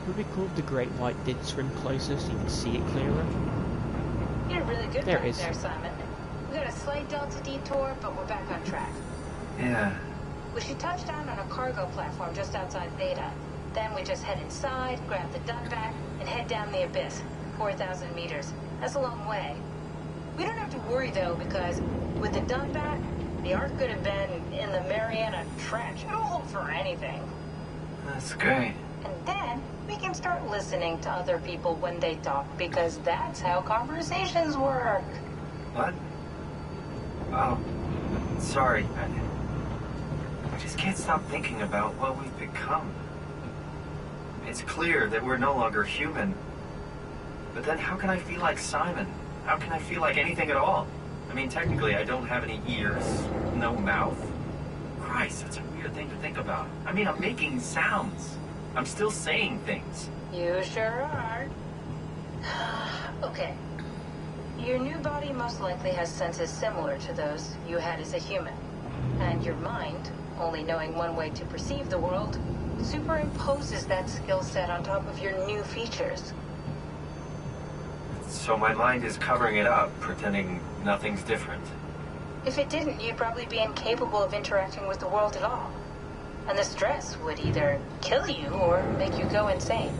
Would be cool if the great white did swim closer so you can see it clearer. You're really good there back it is. There, Simon. We got a slight delta detour, but we're back on track. Yeah. We should touch down on a cargo platform just outside Theta. Then we just head inside, grab the Dunback, and head down the abyss, 4,000 meters. That's a long way. We don't have to worry, though, because with the dump back, the Ark could have been in the Mariana Trench. It'll hold for anything. That's great. And then we can start listening to other people when they talk, because that's how conversations work. What? Oh, sorry. I just can't stop thinking about what we've become. It's clear that we're no longer human. But then how can I feel like Simon? How can I feel like anything at all? I mean, technically, I don't have any ears, no mouth. Christ, that's a weird thing to think about. I mean, I'm making sounds. I'm still saying things. You sure are. Okay. Your new body most likely has senses similar to those you had as a human. And your mind, only knowing one way to perceive the world, superimposes that skill set on top of your new features. So my mind is covering it up, pretending nothing's different. If it didn't, you'd probably be incapable of interacting with the world at all. And the stress would either kill you or make you go insane.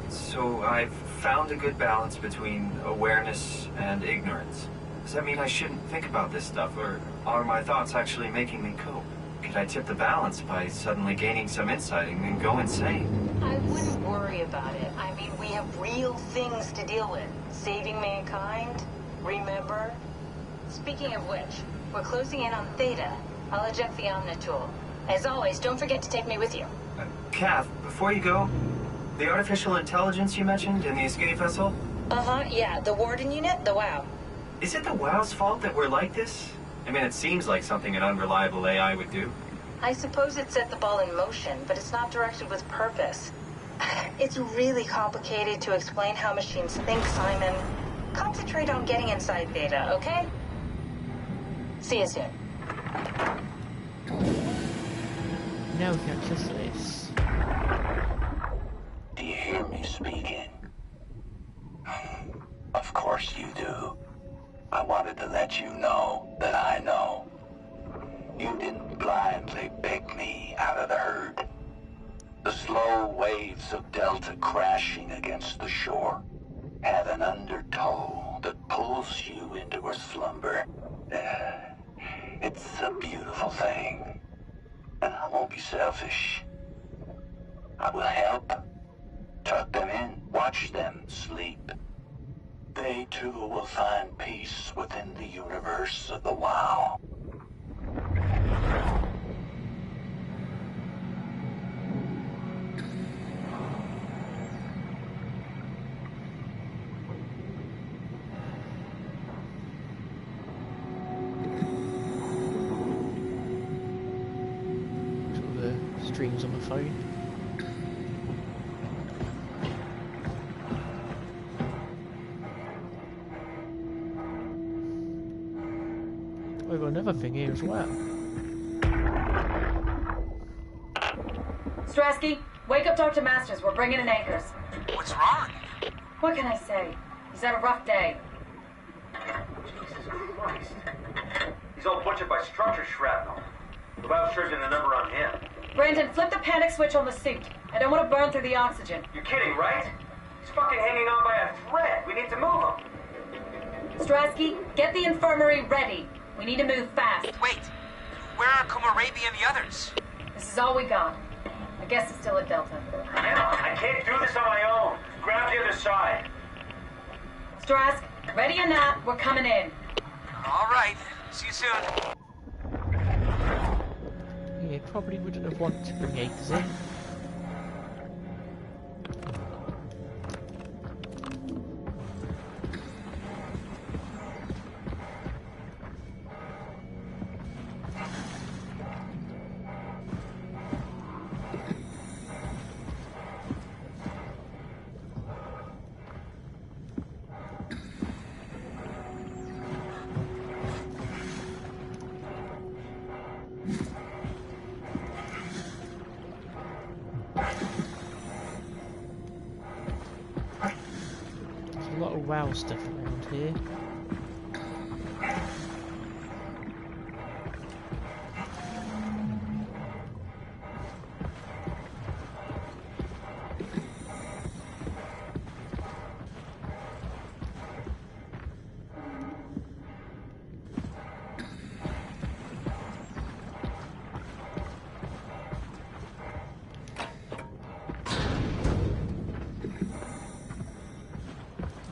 So I've found a good balance between awareness and ignorance. Does that mean I shouldn't think about this stuff, or are my thoughts actually making me cope? Could I tip the balance by suddenly gaining some insight and then go insane? I wouldn't worry about it. I mean, we have real things to deal with. Saving mankind, remember? Speaking of which, we're closing in on Theta. I'll eject the Omnitool. As always, don't forget to take me with you. Kath, before you go, the artificial intelligence you mentioned in the escape vessel? Uh-huh, yeah, the Warden unit, the WOW. Is it the WOW's fault that we're like this? I mean, it seems like something an unreliable AI would do. I suppose it set the ball in motion, but it's not directed with purpose. It's really complicated to explain how machines think, Simon. Concentrate on getting inside Theta, okay? See you soon. Now we can access this. Do you hear me speaking? Of course you do. I wanted to let you know that I know. You didn't blindly pick me out of the herd. The slow waves of Delta crashing against the shore have an undertow that pulls you into a slumber. It's a beautiful thing. And I won't be selfish. I will help. Tuck them in. Watch them sleep. They too will find peace within the universe of the WoW. Streams on the phone. We've got another thing here as well. Strasky, wake up Dr. Masters. We're bringing in anchors. What's wrong? What can I say? He's had a rough day. Jesus Christ. He's all butchered by structure shrapnel. The WoW surgeon the number on him. Brandon, flip the panic switch on the suit. I don't want to burn through the oxygen. You're kidding, right? He's fucking hanging on by a thread. We need to move him. Strasky, get the infirmary ready. We need to move fast. Wait. Where are Komorebi and the others? This is all we got. I guess it's still at Delta. Yeah, I can't do this on my own. Grab the other side. Strask, ready or not, we're coming in. All right. See you soon. Yeah, probably wouldn't have wanted to bring eggs in. A lot of WoW stuff around here.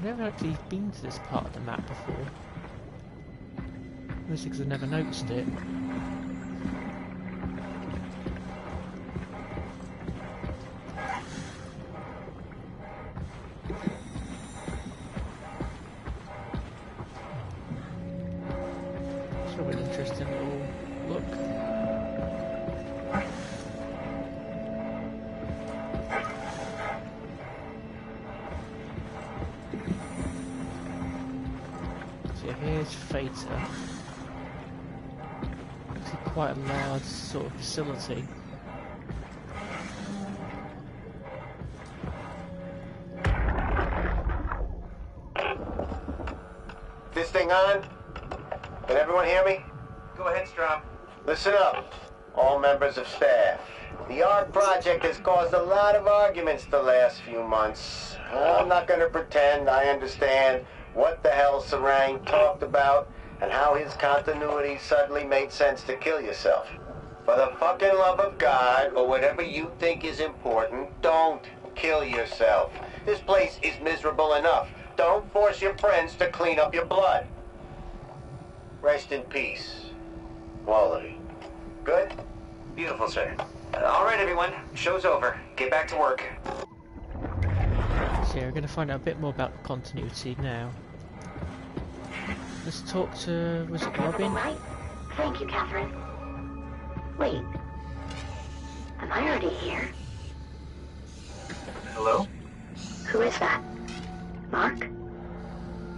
never actually been to this part of the map before. Mostly because I've never noticed it. It's really interesting little look. So here's Theta. It's quite a large sort of facility. This thing on? Can everyone hear me? Go ahead, Strom. Listen up, all members of staff. The ARC project has caused a lot of arguments the last few months. I'm not going to pretend I understand what the hell Sarang talked about and how his continuity suddenly made sense to kill yourself. For the fucking love of God, or whatever you think is important, don't kill yourself. This place is miserable enough. Don't force your friends to clean up your blood. Rest in peace. Quality. Good? Beautiful, sir. All right, everyone. Show's over. Get back to work. So yeah, we're going to find out a bit more about the continuity now. Let's talk to... was it Robin? Right? Thank you, Catherine. Wait. Am I already here? Hello? Who is that? Mark?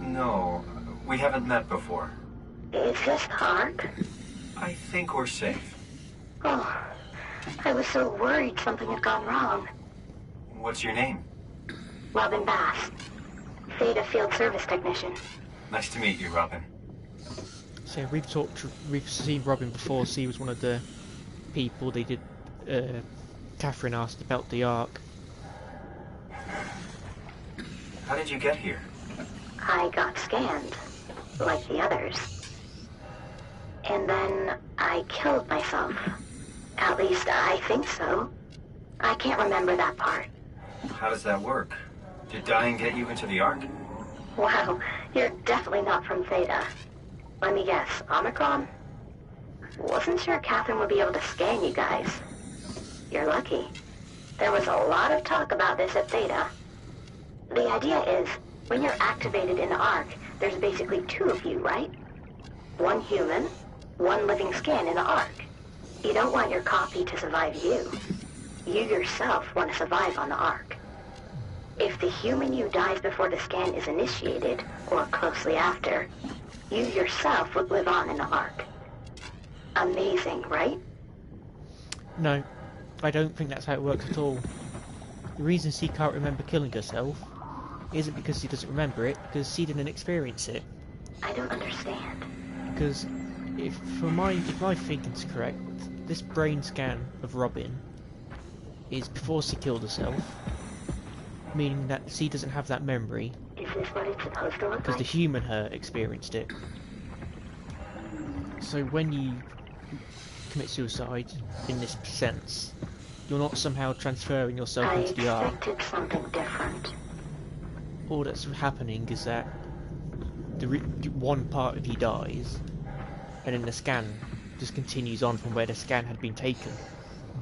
No, we haven't met before. Is this the ARC? I think we're safe. Oh, I was so worried something had gone wrong. What's your name? Robin Bass. Theta Field Service Technician. Nice to meet you, Robin. So we've seen Robin before, so he was one of the people they did, Catherine asked about the ARC. How did you get here? I got scanned, like the others. And then I killed myself. At least I think so. I can't remember that part. How does that work? Did dying get you into the ARC? Wow, you're definitely not from Theta. Let me guess, Omicron? Wasn't sure Catherine would be able to scan you guys. You're lucky. There was a lot of talk about this at Theta. The idea is, when you're activated in the ARC, there's basically two of you, right? One human, one living scan in the ARC. You don't want your copy to survive you. You yourself want to survive on the ARC. If the human you dies before the scan is initiated, or closely after, you yourself would live on in the ARC. Amazing, right? No, I don't think that's how it works at all. The reason she can't remember killing herself isn't because she doesn't remember it, because she didn't experience it. I don't understand. Because if my thinking's correct, this brain scan of Robin is before she killed herself, meaning that she doesn't have that memory. Is this what it's supposed to look because like? the human her experienced it. So when you commit suicide, in this sense, you're not somehow transferring yourself into the ARC. I expected something different. All that's happening is that one part of you dies, and then the scan just continues on from where the scan had been taken.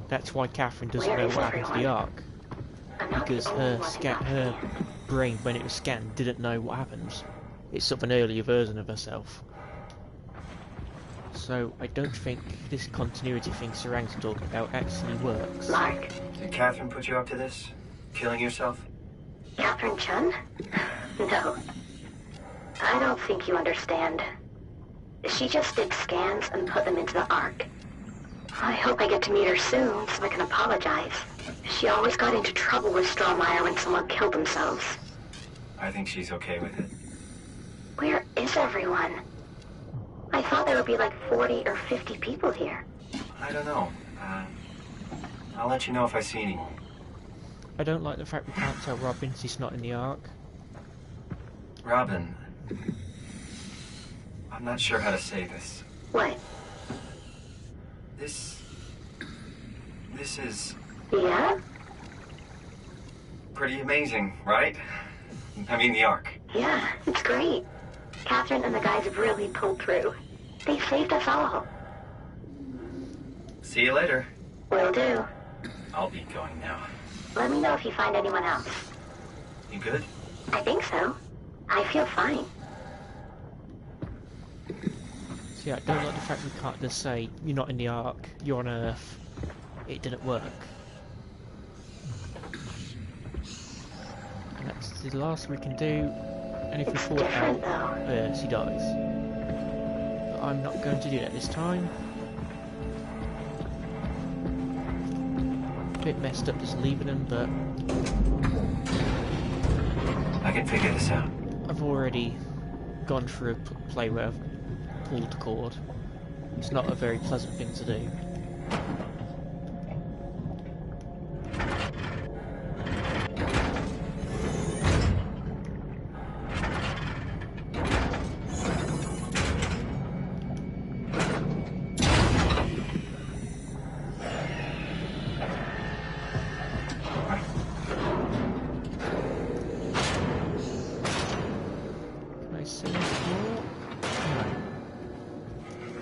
That's why Catherine doesn't know what happened to the ARC. Because her brain, when it was scanned, didn't know what happened. It's sort of an earlier version of herself. So I don't think this continuity thing Sarang's talking about actually works. Mark. Did Catherine put you up to this? Killing yourself? Catherine Chun? No. I don't think you understand. She just did scans and put them into the ARC. I hope I get to meet her soon so I can apologize. She always got into trouble with Strohmeyer when someone killed themselves. I think she's okay with it. Where is everyone? I thought there would be like 40 or 50 people here. I don't know. I'll let you know if I see anyone. I don't like the fact we can't tell Robin she's not in the ARC. Robin, I'm not sure how to say this. What? This is... Yeah? pretty amazing, right? I mean the ARC. Yeah, it's great. Catherine and the guys have really pulled through. They saved us all. See you later. Will do. I'll be going now. Let me know if you find anyone else. You good? I think so. I feel fine. So yeah, I don't like the fact we can't just say, you're not in the Ark, you're on Earth. It didn't work. And that's the last we can do. And if we pull it out, she dies. But I'm not going to do that this time. A bit messed up just leaving them, but I can figure this out. I've already gone through a play where I've pulled the cord. It's not a very pleasant thing to do.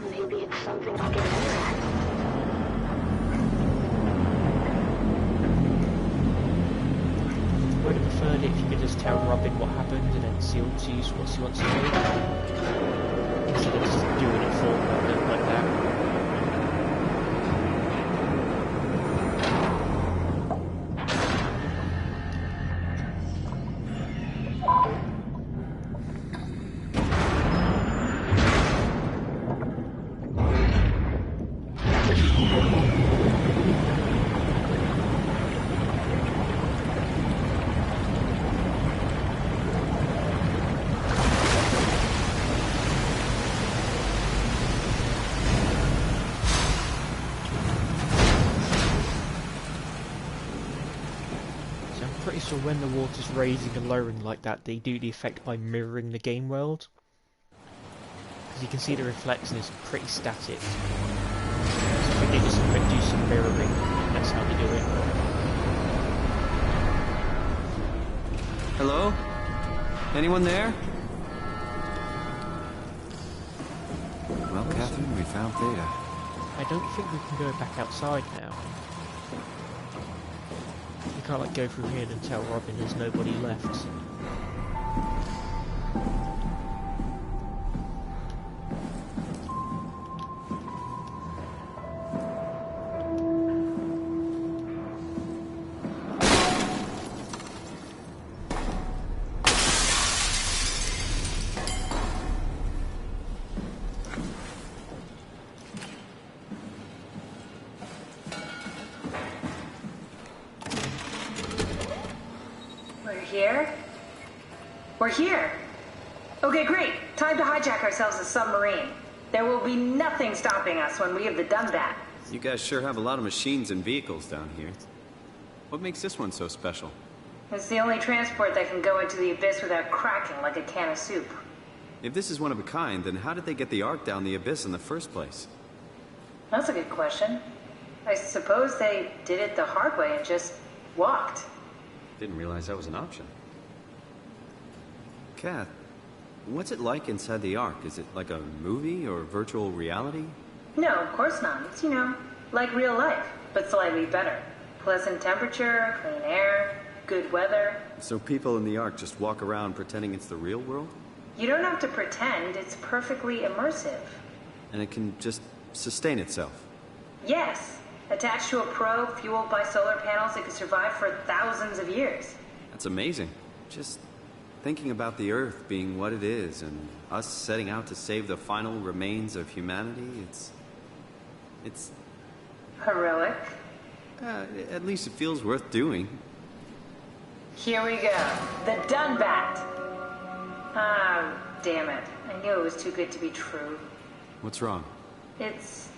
Maybe it's something I'll get better at. Would have preferred it if you could just tell Robin what happened and then she'll choose what she wants to do. Instead of just doing it for her like that. So when the water's raising and lowering like that, they do the effect by mirroring the game world. Because you can see the reflection is pretty static. So I think they just do some mirroring, that's how they do it. Hello? Anyone there? Well, Catherine, we found Theta. I don't think we can go back outside now. You can't like go through here and tell Robin there's nobody left. We're here. Okay, great. Time to hijack ourselves a submarine. There will be nothing stopping us when we have done that. You guys sure have a lot of machines and vehicles down here. What makes this one so special? It's the only transport that can go into the abyss without cracking like a can of soup. If this is one of a kind, then how did they get the Ark down the abyss in the first place? That's a good question. I suppose they did it the hard way and just walked. Didn't realize that was an option. Kath, what's it like inside the Ark? Is it like a movie or virtual reality? No, of course not. It's, like real life, but slightly better. Pleasant temperature, clean air, good weather. So people in the Ark just walk around pretending it's the real world? You don't have to pretend, it's perfectly immersive. And it can just sustain itself? Yes. Attached to a probe fueled by solar panels, it could survive for thousands of years. That's amazing. Just thinking about the Earth being what it is and us setting out to save the final remains of humanity, it's... Heroic? At least it feels worth doing. Here we go. The Dunbat! Ah, damn it. I knew it was too good to be true. What's wrong? It's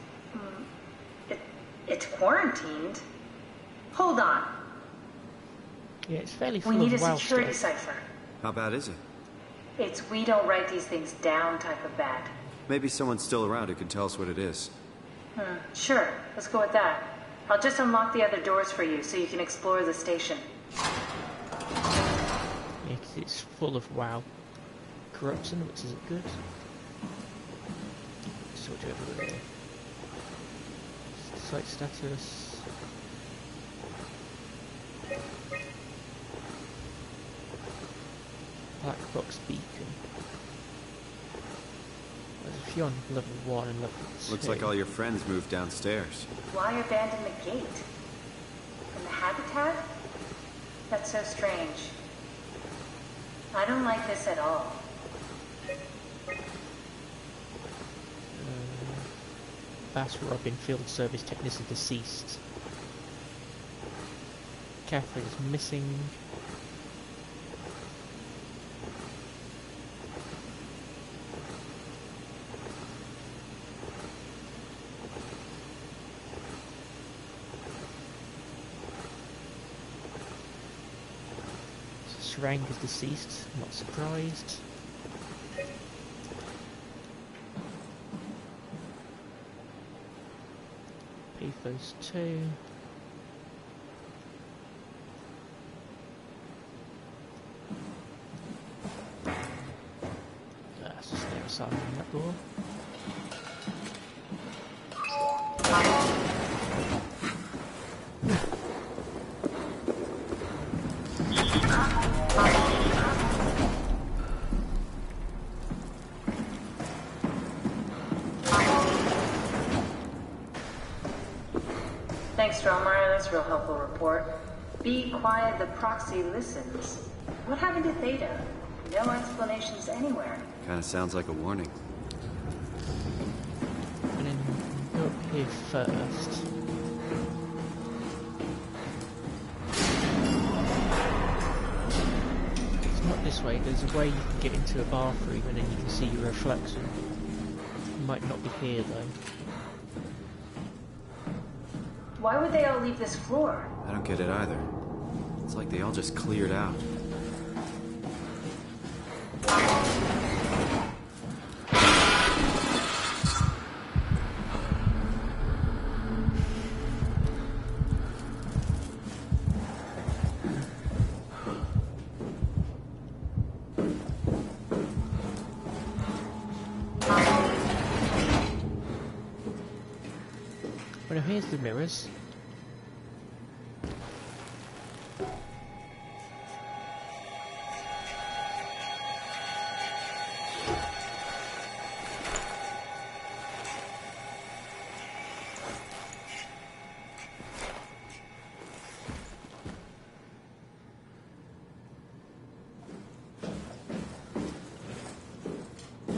quarantined. Hold on. Yeah, it's fairly full We need of a wild security stuff. cipher. How bad is it? It's we don't write these things down type of bad. Maybe someone's still around who can tell us what it is. Sure, let's go with that. I'll just unlock the other doors for you so you can explore the station. It's full of wow corruption, which isn't good. Switch over there. Site status. Black box beacon. There's a few on level 1 and level 2. Looks like all your friends moved downstairs. Why abandon the gate? And the habitat? That's so strange. I don't like this at all. Bass Robin, field service technician deceased. Catherine is missing. Shrang is deceased, not surprised. Pathos 2. That's just there aside from that door. Thanks, Strohmeyer. That's a real helpful report. Be quiet, the proxy listens. What happened to Theta? No explanations anywhere. Kinda sounds like a warning. And then go up here first. It's not this way. There's a way you can get into a bathroom and then you can see your reflection. You might not be here though. Why would they all leave this floor? I don't get it either. It's like they all just cleared out. Well, here's the mirrors.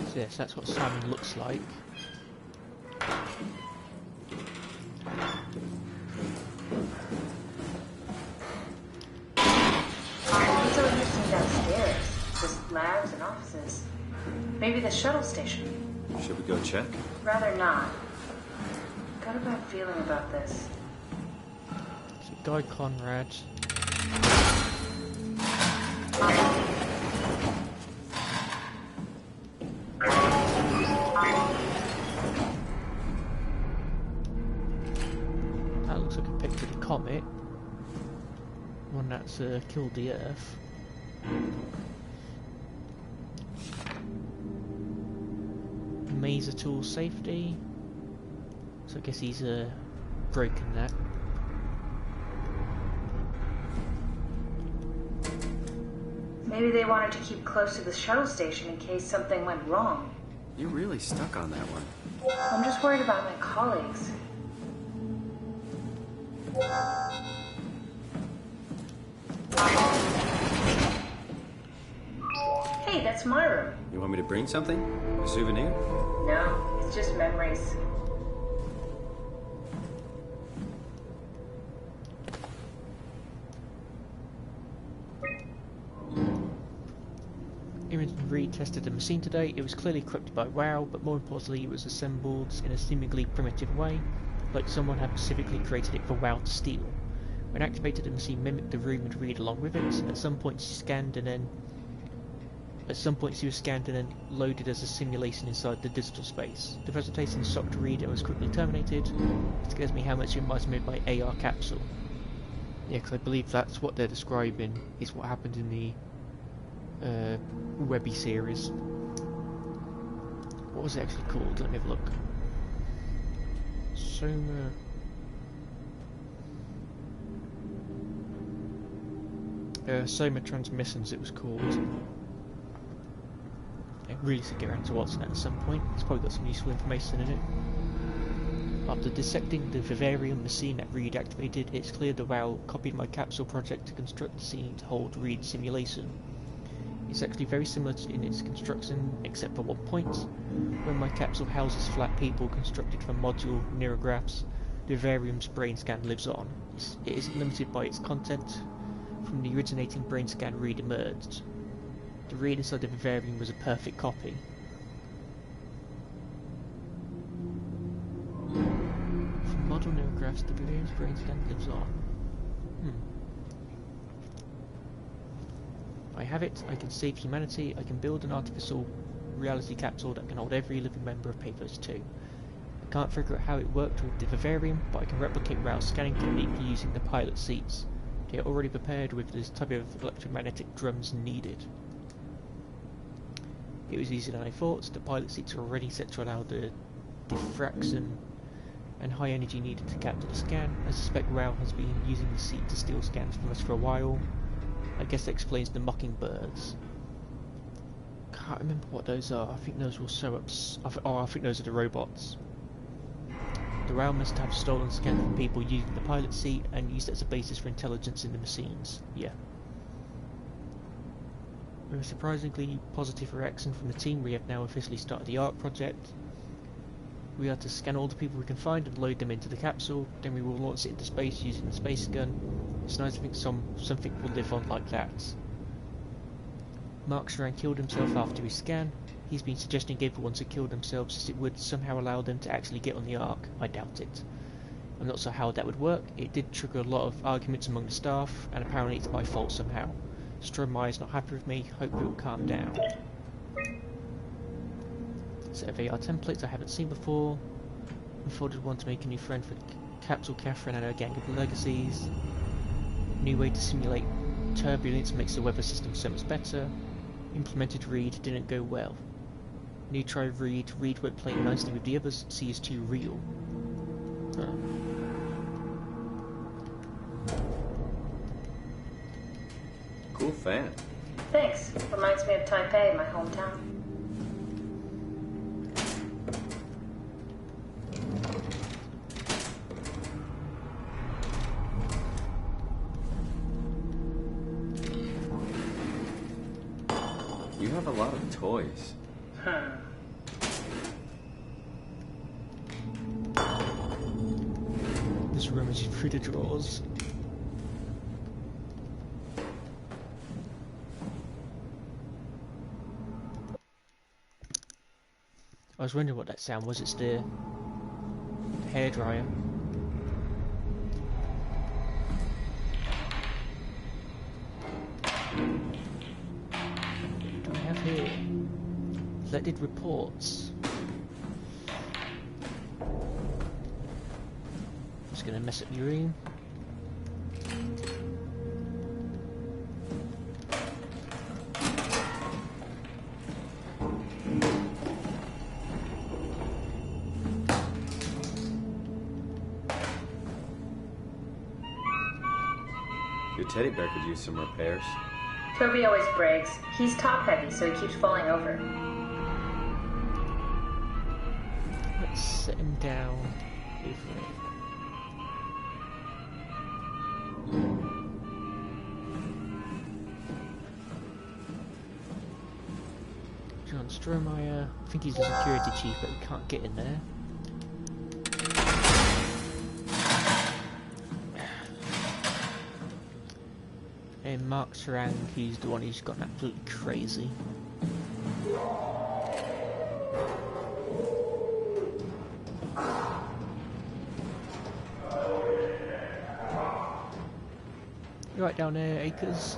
So yes, that's what Simon looks like. Labs and offices. Maybe the shuttle station. Should we go check? Rather not. Got a bad feeling about this. It's a guy Conrad. That looks like a picture of a comet. One that's killed the Earth. Maser tool safety. So I guess he's broken that. Maybe they wanted to keep close to the shuttle station in case something went wrong. You're really stuck on that one. I'm just worried about my colleagues. Hey, that's my room. You want me to bring something? A souvenir? No, it's just memories. Imogen retested the machine today. It was clearly corrupted by WoW, but more importantly it was assembled in a seemingly primitive way, like someone had specifically created it for WoW to steal. When activated, the machine mimicked the room and read along with it. At some point she was scanned and then loaded as a simulation inside the digital space. The presentation stopped to read and was quickly terminated. It scares me how much it reminds me of my AR capsule. Yeah, because I believe that's what they're describing, is what happened in the webby series. What was it actually called? Let me have a look. Soma. Soma Transmissions it was called. I really should get around to watching that at some point. It's probably got some useful information in it. After dissecting the vivarium machine that Reed activated, it's clear the WoW copied my capsule project to construct the scene to hold Reed's simulation. It's actually very similar in its construction, except for one point. When my capsule houses flat people constructed from module neurographs, the vivarium's brain scan lives on. It isn't limited by its content. From the originating brain scan Reed emerged. The Reed inside the vivarium was a perfect copy. From model neurographs, the vivarium's brain scan lives on. I have it, I can save humanity, I can build an artificial reality capsule that can hold every living member of Pathos 2. I can't figure out how it worked with the vivarium, but I can replicate Rao's scanning technique using the pilot seats. They are already prepared with this type of electromagnetic drums needed. It was easier than I thought. The pilot seats are already set to allow the diffraction and high energy needed to capture the scan. I suspect Rao has been using the seat to steal scans from us for a while. I guess that explains the mockingbirds. Can't remember what those are. I think those were setups. I think those are the robots. The Rao must have stolen scans from people using the pilot seat and used it as a basis for intelligence in the machines. Yeah. With a surprisingly positive reaction from the team, we have now officially started the ARC project. We are to scan all the people we can find and load them into the capsule, then we will launch it into space using the space gun. It's nice to think something will live on like that. Mark Saran killed himself after his scan. He's been suggesting everyone to kill themselves as it would somehow allow them to actually get on the Ark. I doubt it. I'm not sure how that would work. It did trigger a lot of arguments among the staff, and apparently it's my fault somehow. Stromae's not happy with me, hope it will calm down. Set of AR templates I haven't seen before. Unfolded one to make a new friend for Capsule Catherine and her gang of legacies. New way to simulate turbulence makes the weather system so much better. Implemented Reed didn't go well. New try Reed won't play nicely with the others, C is too real. Huh. Cool fan. Thanks. Reminds me of Taipei, my hometown. You have a lot of toys. Huh. This room is through the drawers. I was wondering what that sound was. It's the hairdryer. What do I have here? Selected reports. Just gonna mess up your room. Your teddy bear could use some repairs. Toby always breaks. He's top heavy, so he keeps falling over. Let's set him down. John Stromae, I think he's a security chief, but we can't get in there. And Mark Sarang, he's the one who's gone absolutely crazy. You're right down there, Acres.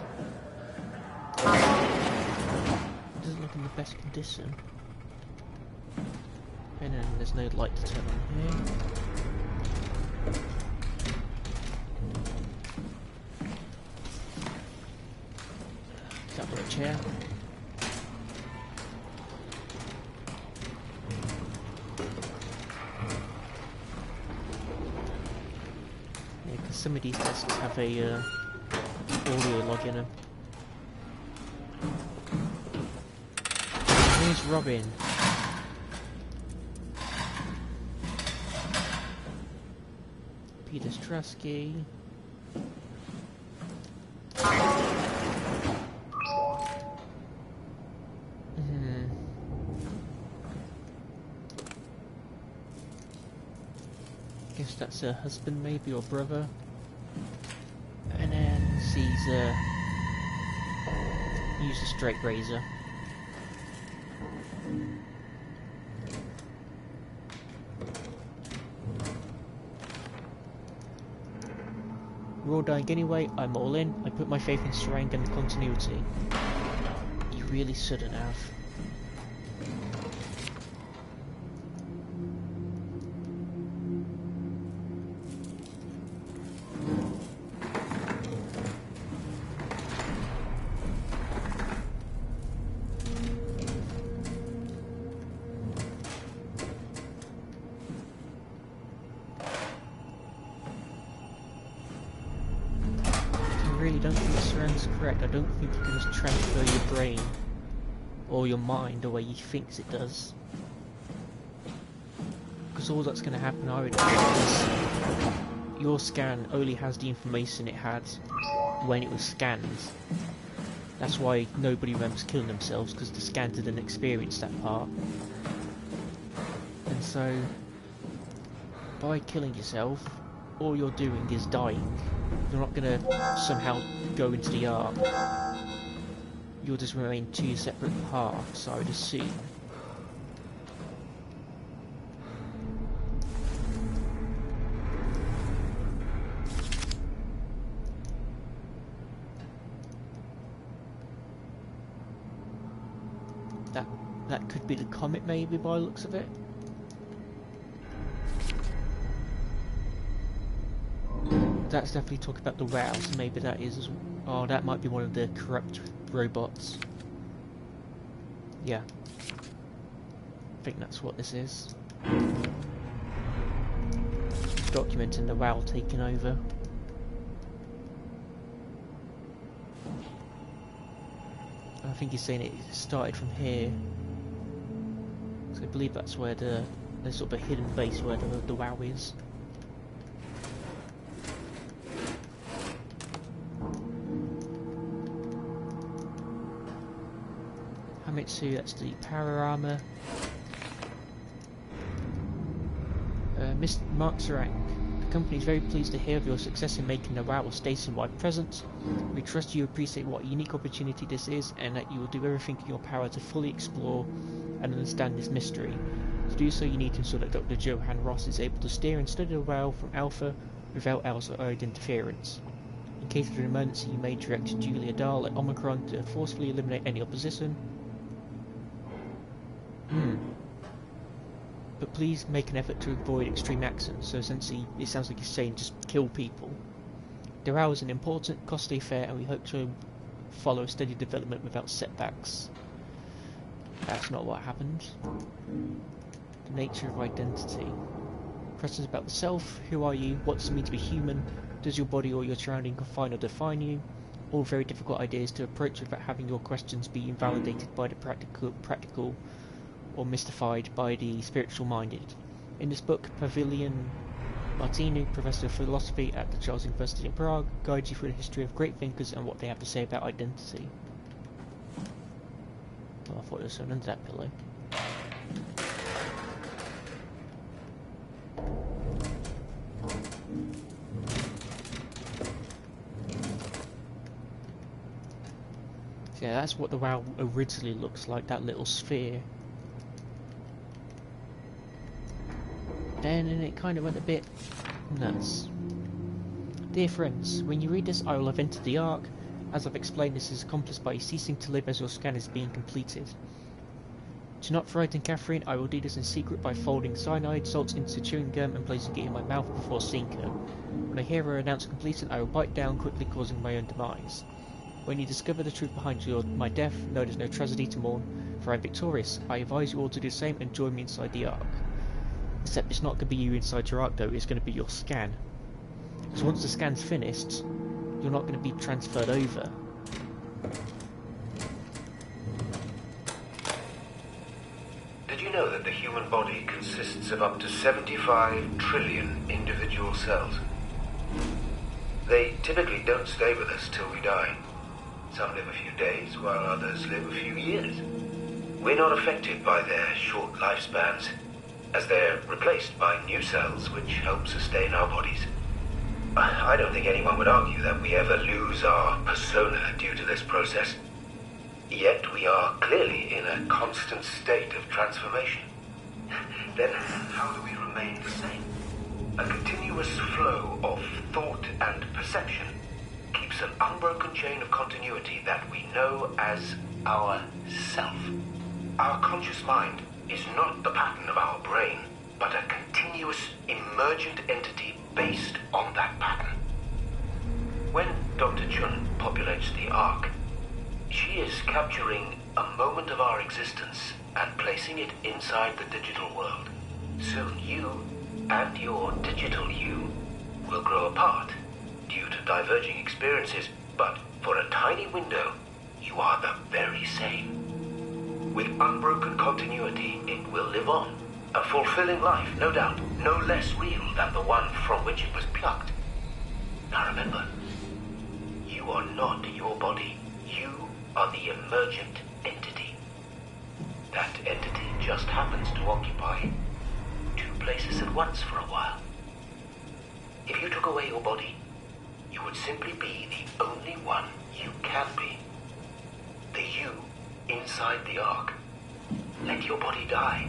Doesn't look in the best condition. And then there's no light to turn on here. Is that for a chair? some of these discs have a audio log in them. Here's Robin. Peter Strasky. Guess that's her husband, maybe, or brother. And then Caesar. Use a straight razor. We're all dying anyway, I'm all in. I put my faith in strength and continuity. You really shouldn't have. Correct, I don't think you can just transfer your brain or your mind the way you think it does. Because all that's going to happen, I would think, is your scan only has the information it had when it was scanned. That's why nobody remembers killing themselves, because the scan didn't experience that part. And so, by killing yourself, all you're doing is dying. You're not going to somehow go into the arc. You'll just remain two separate paths, I would assume. That could be the comet, maybe, by the looks of it. That's definitely talking about the WoW, so maybe that is... Oh, that might be one of the corrupt robots. Yeah. I think that's what this is. Documenting the WoW taking over. I think he's saying it started from here. So I believe that's where the sort of a hidden base where the WoW is. Hamitsu, that's the power armor. Mr. Mark Sarang, the company is very pleased to hear of your success in making the WoW a station-wide presence. We trust you appreciate what a unique opportunity this is, and that you will do everything in your power to fully explore and understand this mystery. To do so, you need to ensure that Dr. Johan Ross is able to steer and study the WoW from Alpha without outside interference. In case of an emergency, you may direct Julia Dahl at Omicron to forcefully eliminate any opposition. But please make an effort to avoid extreme actions, so essentially it sounds like he's saying just kill people. The WoW is an important, costly affair, and we hope to follow a steady development without setbacks. That's not what happened. The nature of identity. Questions about the self, who are you, what does it mean to be human, does your body or your surrounding confine or define you? All very difficult ideas to approach without having your questions be invalidated by the practical or mystified by the spiritual-minded. In this book, Pavilion Martinu, Professor of Philosophy at the Charles University in Prague, guides you through the history of great thinkers and what they have to say about identity. Well, I thought there was something under that pillow. So yeah, that's what the WoW originally looks like, that little sphere. Then it kind of went a bit nuts. Dear friends, when you read this, I will have entered the Ark. As I've explained, this is accomplished by ceasing to live as your scan is being completed. Do not frighten Catherine, I will do this in secret by folding cyanide salts into chewing gum and placing it in my mouth before seeing her. When I hear her announce completion, I will bite down, quickly causing my own demise. When you discover the truth behind my death, know there's no tragedy to mourn, for I am victorious. I advise you all to do the same and join me inside the Ark. Except it's not going to be you inside your Ark though, it's going to be your scan. Because once the scan's finished, you're not going to be transferred over. Did you know that the human body consists of up to 75 trillion individual cells? They typically don't stay with us till we die. Some live a few days, while others live a few years. We're not affected by their short lifespans, as they're replaced by new cells which help sustain our bodies. I don't think anyone would argue that we ever lose our persona due to this process. Yet we are clearly in a constant state of transformation. Then how do we remain the same? A continuous flow of thought and perception keeps an unbroken chain of continuity that we know as our self. Our conscious mind is not the pattern of our brain, but a continuous emergent entity based on that pattern. When Dr. Chun populates the Ark, she is capturing a moment of our existence and placing it inside the digital world. Soon you and your digital you will grow apart due to diverging experiences, but for a tiny window, you are the very same. With unbroken continuity, it will live on. A fulfilling life, no doubt, no less real than the one from which it was plucked. Now remember, you are not your body. You are the emergent entity. That entity just happens to occupy two places at once for a while. If you took away your body, you would simply be the only one you can be. The you inside the Ark. Let your body die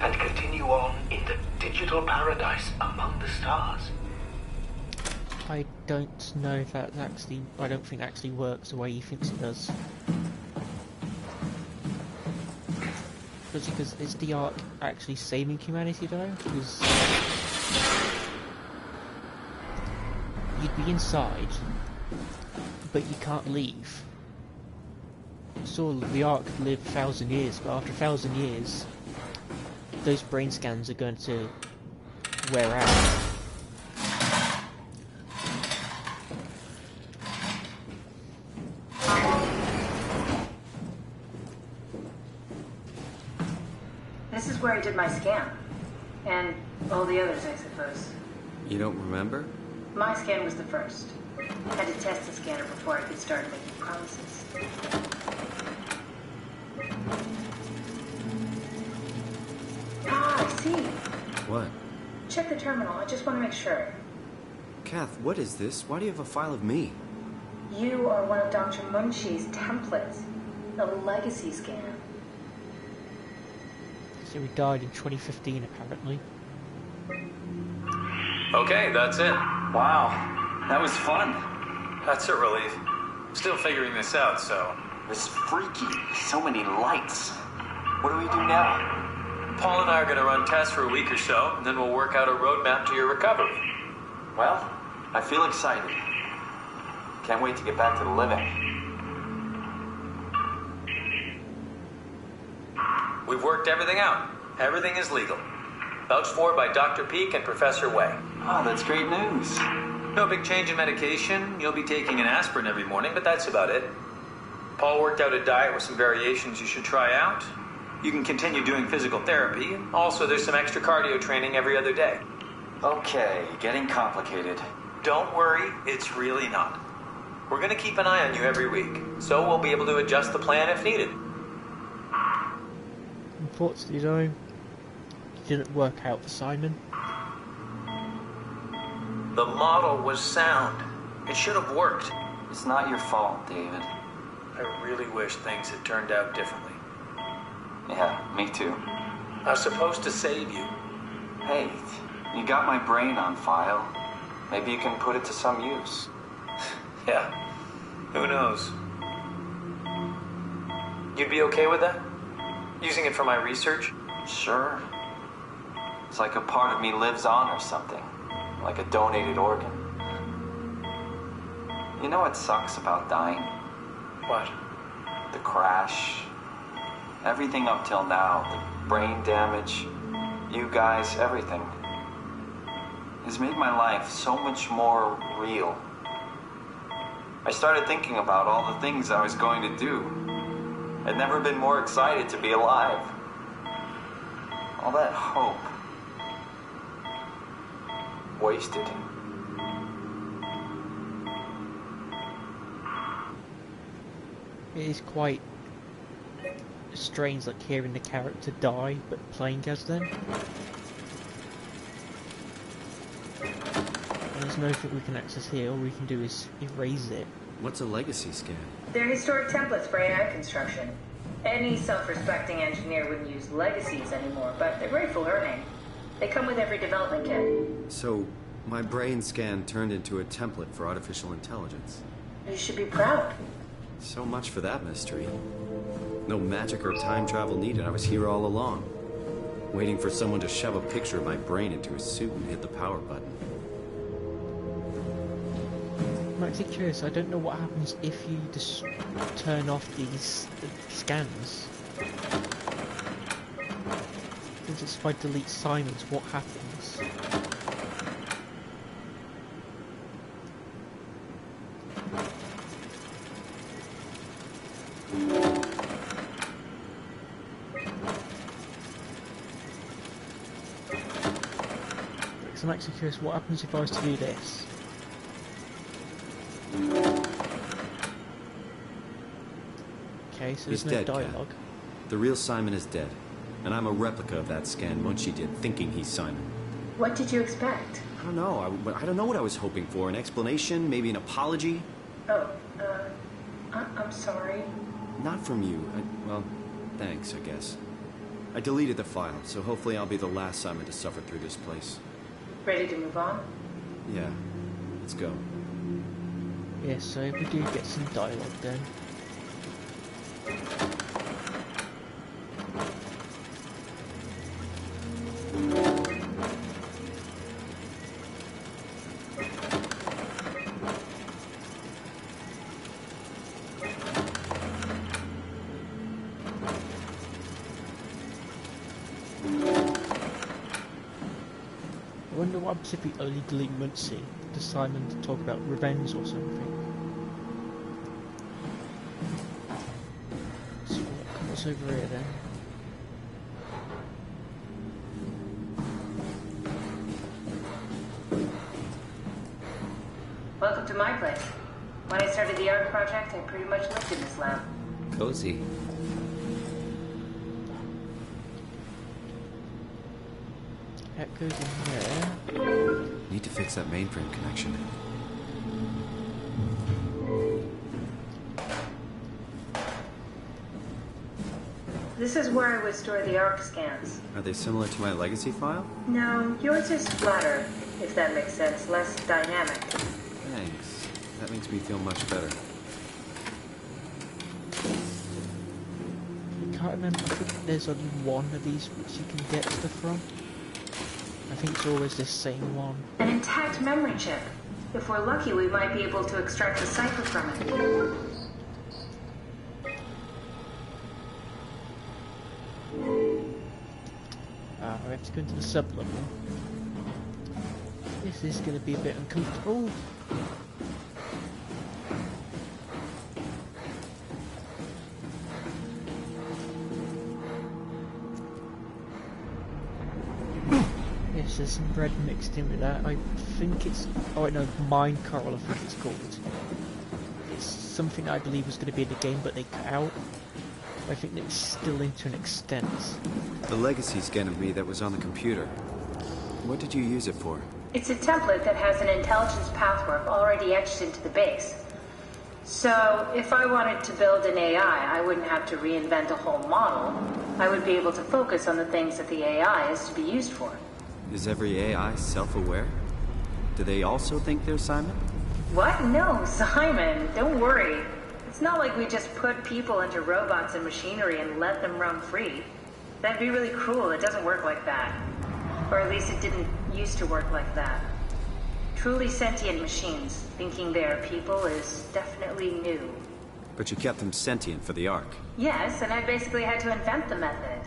and continue on in the digital paradise among the stars. I don't know if that actually... I don't think it actually works the way he thinks it does. Because is the Ark actually saving humanity though? Because you'd be inside, but you can't leave. So the Ark could live 1,000 years, but after 1,000 years, those brain scans are going to wear out. This is where I did my scan. And all the others, I suppose. You don't remember? My scan was the first. I had to test the scanner before I could start making promises. Ah, I see. What? Check the terminal. I just want to make sure. Kath, what is this? Why do you have a file of me? You are one of Dr. Munchi's templates. The legacy scan. So he died in 2015, apparently. Okay, that's it. Wow, that was fun. That's a relief. Still figuring this out, so... This freaky. So many lights. What do we do now? Paul and I are going to run tests for a week or so, and then we'll work out a roadmap to your recovery. Well, I feel excited. Can't wait to get back to the living. We've worked everything out. Everything is legal. Vouched for by Dr. Peak and Professor Wei. Oh, that's great news. No big change in medication. You'll be taking an aspirin every morning, but that's about it. Paul worked out a diet with some variations you should try out. You can continue doing physical therapy. Also, there's some extra cardio training every other day. Okay, getting complicated. Don't worry, it's really not. We're going to keep an eye on you every week, so we'll be able to adjust the plan if needed. Unfortunately though, it didn't work out for Simon. The model was sound. It should have worked. It's not your fault, David. I really wish things had turned out differently. Yeah, me too. I was supposed to save you. Hey, you got my brain on file. Maybe you can put it to some use. Yeah, who knows? You'd be okay with that? Using it for my research? Sure. It's like a part of me lives on or something. Like a donated organ. You know what sucks about dying? What? The crash. Everything up till now. The brain damage. You guys, everything. has made my life so much more real. I started thinking about all the things I was going to do. I'd never been more excited to be alive. All that hope. Wasted. It is quite strange, like hearing the character die, but playing as them. And there's nothing we can access here. All we can do is erase it. What's a legacy scan? They're historic templates for AI construction. Any self-respecting engineer wouldn't use legacies anymore, but they're great for learning. They come with every development kit. So, my brain scan turned into a template for artificial intelligence. You should be proud. So much for that mystery. No magic or time travel needed. I was here all along, waiting for someone to shove a picture of my brain into a suit and hit the power button. I'm actually curious, I don't know what happens if you just turn off these scans. Because if I delete Simon's, what happens? Because I'm actually curious, what happens if I was to do this? Okay, so there's no dialogue. Kat. The real Simon is dead, and I'm a replica of that scan Munchie did, thinking he's Simon. What did you expect? I don't know. I don't know what I was hoping for. An explanation, maybe an apology. Oh, I'm sorry. Not from you. Well, thanks, I guess. I deleted the file, so hopefully I'll be the last Simon to suffer through this place. Ready to move on? Yeah, let's go. Yeah, so if we do get some dialogue then. I wonder what happens if we only delete Muncie. Does Simon talk about revenge or something? So what's over here then? Welcome to my place. When I started the art project, I pretty much lived in this lab. Cozy. That goes in there. Need to fix that mainframe connection. This is where I would store the ARC scans. Are they similar to my legacy file? No, yours is flatter, if that makes sense, less dynamic. Thanks. That makes me feel much better. I can't remember, I think there's only one of these which you can get stuff from. I think it's always this same one. An intact memory chip. If we're lucky, we might be able to extract a cipher from it. We have to go into the sub-level. This is going to be a bit uncomfortable. Yes, there's some bread mixed in with that. I think it's... oh no, mine coral I think it's called. It's something I believe was going to be in the game, but they cut out. I think it's still in to an extent. The legacy scan of me that was on the computer. What did you use it for? It's a template that has an intelligence pathwork already etched into the base. So, if I wanted to build an AI, I wouldn't have to reinvent a whole model. I would be able to focus on the things that the AI is to be used for. Is every AI self-aware? Do they also think they're Simon? What? No, Simon, don't worry. It's not like we just put people into robots and machinery and let them roam free. That'd be really cruel. It doesn't work like that. Or at least it didn't used to work like that. Truly sentient machines, thinking they are people, is definitely new. But you kept them sentient for the Ark. Yes, and I basically had to invent the method.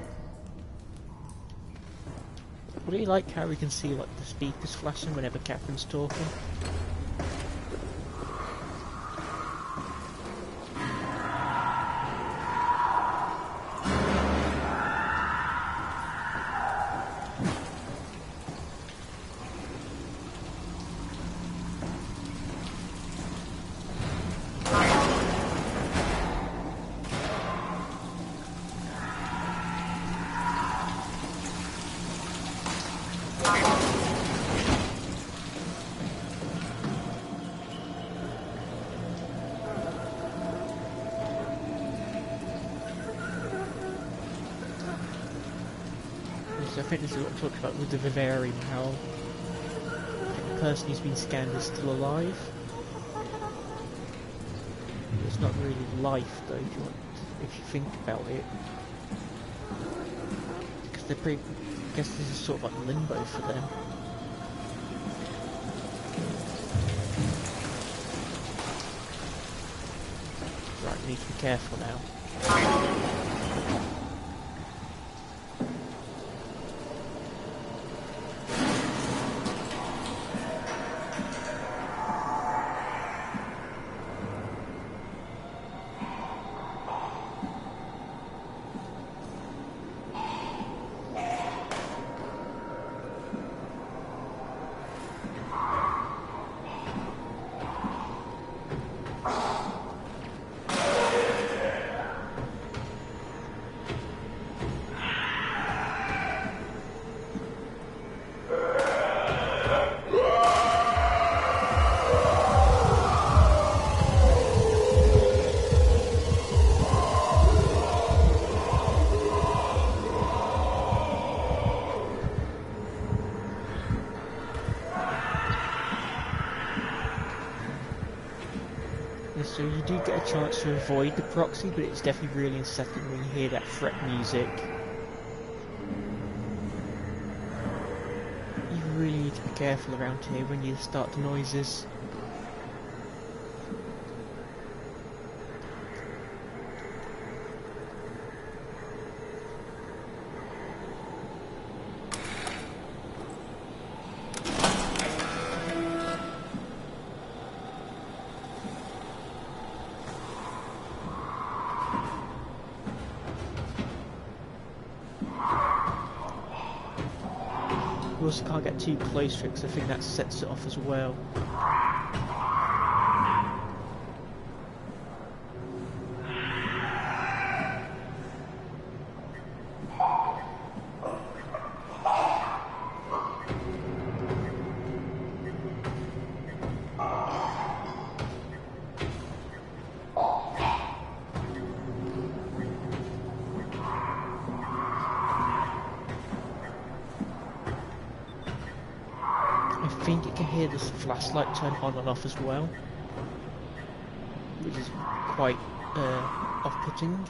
really like how we can see like the speakers flashing whenever Catherine's talking. I think this is what I'm talking about with the vivarium, how the person who's been scanned is still alive. It's not really life though, if you think about it. Because they're pretty, I guess this is sort of like limbo for them. Right, we need to be careful now. So you do get a chance to avoid the proxy, but it's definitely really unsettling when you hear that threat music. You really need to be careful around here when you start the noises. You also can't get too close to it because I think that sets it off as well. I think it can hear this flashlight turn on and off as well, which is quite off-putting.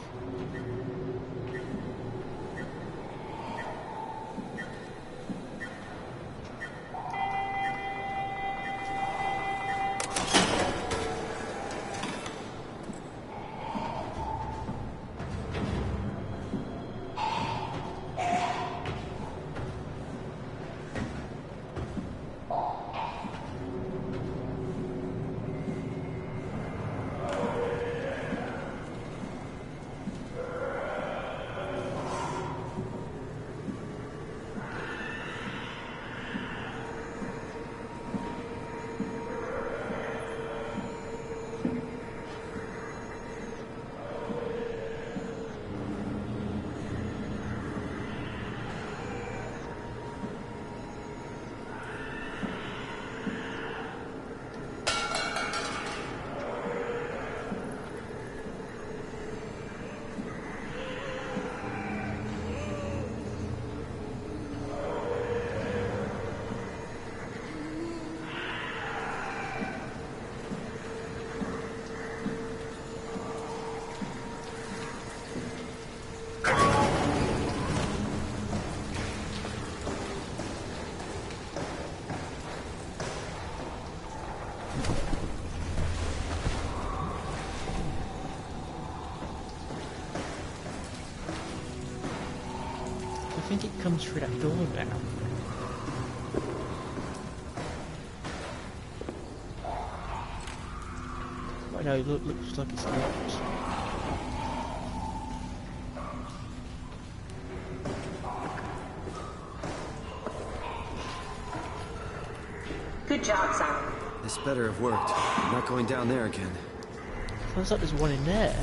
I think it comes through that door now. no, looks like it's locked. Good job, Simon. This better have worked. I'm not going down there again. Sounds like there's one in there.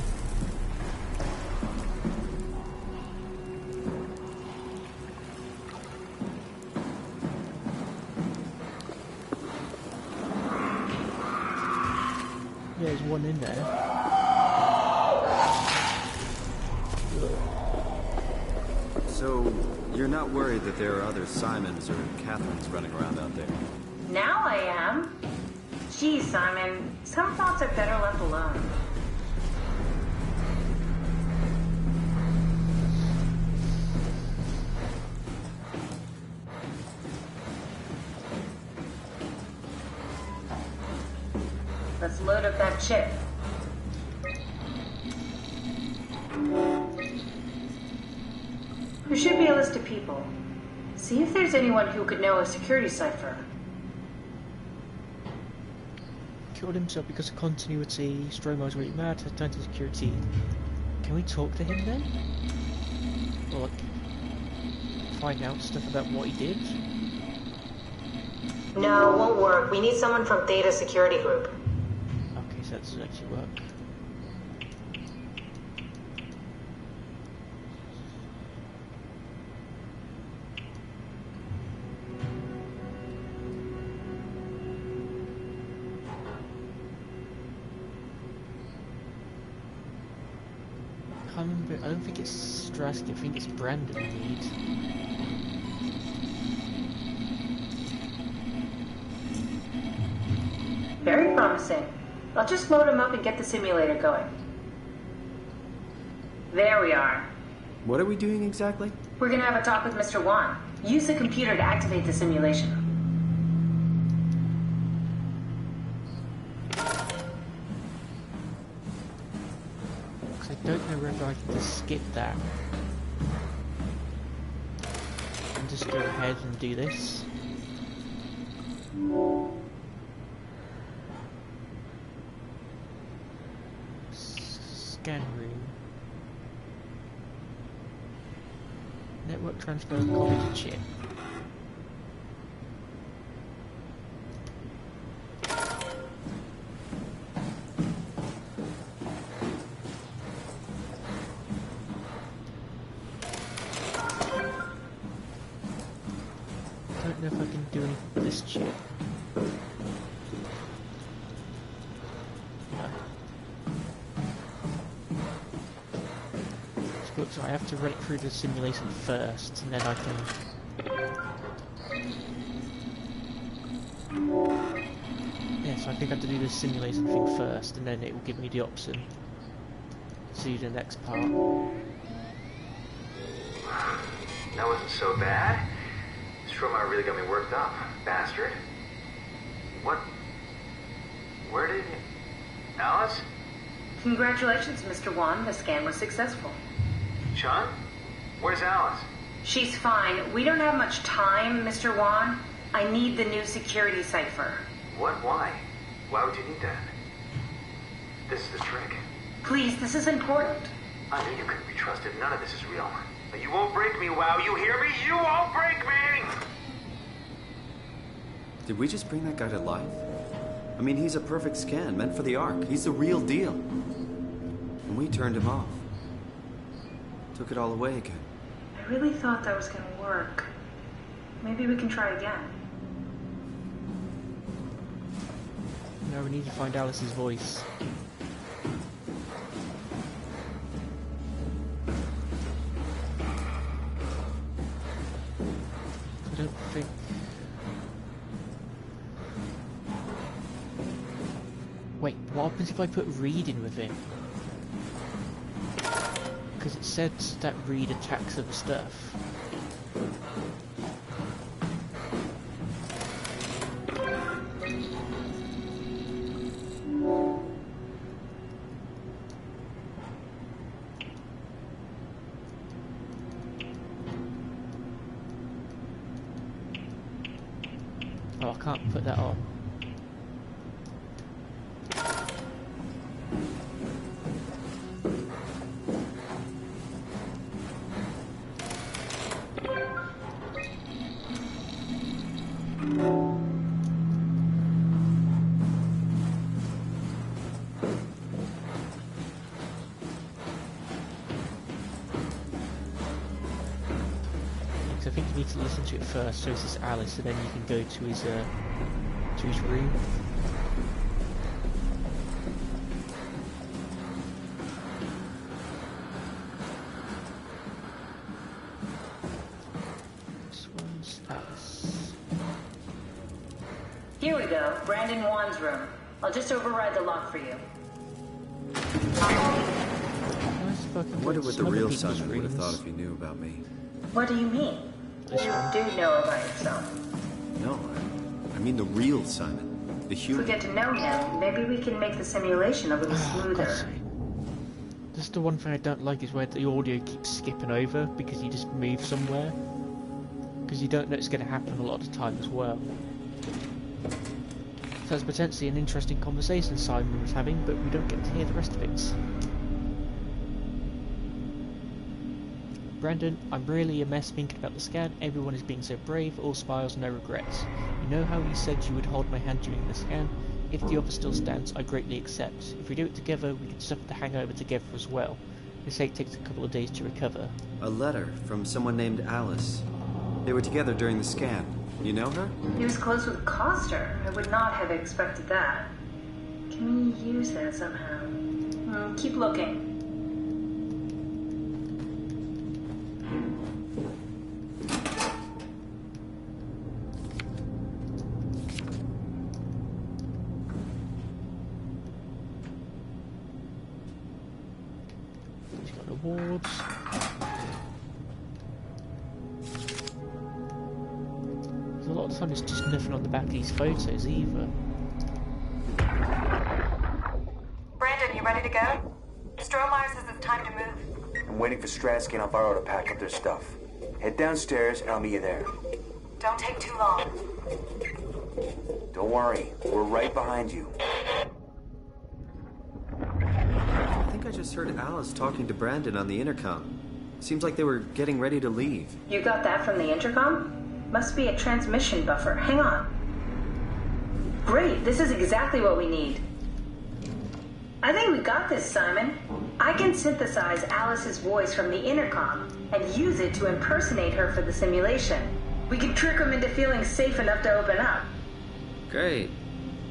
Yeah, there's one in there. So, you're not worried that there are other Simons or Catherines running around out there? Now I am. Geez, Simon, some thoughts are better left alone. Let's load up that chip. There should be a list of people. See if there's anyone who could know a security cipher. Killed himself because of continuity. Stroma's really mad. Has turned to security. Can we talk to him then? Or like, find out stuff about what he did? No, it won't work. We need someone from Theta Security Group. Okay, so that doesn't actually work. I don't think it's Strasky, I think it's Brandon we need. Very promising. I'll just load him up and get the simulator going. There we are. What are we doing exactly? We're gonna have a talk with Mr. Wan. Use the computer to activate the simulation. I don't know whether I can just skip that and just go ahead and do this. Scan room. Network transfer copy to chip. I don't know if I can do anything with this chip. No. So I have to run it through the simulation first, and then I can... Yes, I think I have to do the simulation thing first, and then it will give me the option to do the next part. That wasn't so bad. Soma really got me worked up, bastard. What? Where did you... Alice? Congratulations, Mr. Wan. The scan was successful. Chun? Where's Alice? She's fine. We don't have much time, Mr. Wan. I need the new security cipher. What? Why? Why would you need that? This is the trick. Please, this is important. I knew you couldn't be trusted. None of this is real. You won't break me, WoW. You hear me? You won't break me! Did we just bring that guy to life? I mean, he's a perfect scan, meant for the Ark. He's the real deal. And we turned him off. Took it all away again. I really thought that was gonna work. Maybe we can try again. No, we need to find Alice's voice. I don't think... Wait, what happens if I put Reed in with him? Because it said that Reed attacks other stuff. Oh, I can't put that on. think you need to listen to it first. So this is Alice, and then you can go to his room. This one's Alice. Here we go, Brandon Wan's room. I'll just override the lock for you. I wonder what the real Simon would have thought if he knew about me. What do you mean? You do know about yourself. No, I mean the real Simon. The If human. we get to know him, maybe we can make the simulation a little smoother. Just the one thing I don't like is where the audio keeps skipping over because you just move somewhere. Because you don't know it's going to happen a lot of the time as well. So it's potentially an interesting conversation Simon was having, but we don't get to hear the rest of it. Brandon, I'm really a mess thinking about the scan. Everyone is being so brave, all smiles, no regrets. You know how you said you would hold my hand during the scan? If the offer still stands, I greatly accept. If we do it together, we can suffer the hangover together as well. This ache takes a couple of days to recover. A letter from someone named Alice. They were together during the scan. You know her? He was close with Coster. I would not have expected that. Can we use that somehow? Keep looking. He's got awards. A lot of the time it's just nothing on the back of these photos either. Brandon, you ready to go? Strohmeyer says it's time to move. I'm waiting for Stratsky and Alvaro to pack up their stuff. Head downstairs and I'll meet you there. Don't take too long. Don't worry, we're right behind you. I think I just heard Alice talking to Brandon on the intercom. Seems like they were getting ready to leave. You got that from the intercom? Must be a transmission buffer. Hang on. Great, this is exactly what we need. I think we got this, Simon. I can synthesize Alice's voice from the intercom and use it to impersonate her for the simulation. We can trick them into feeling safe enough to open up. Great.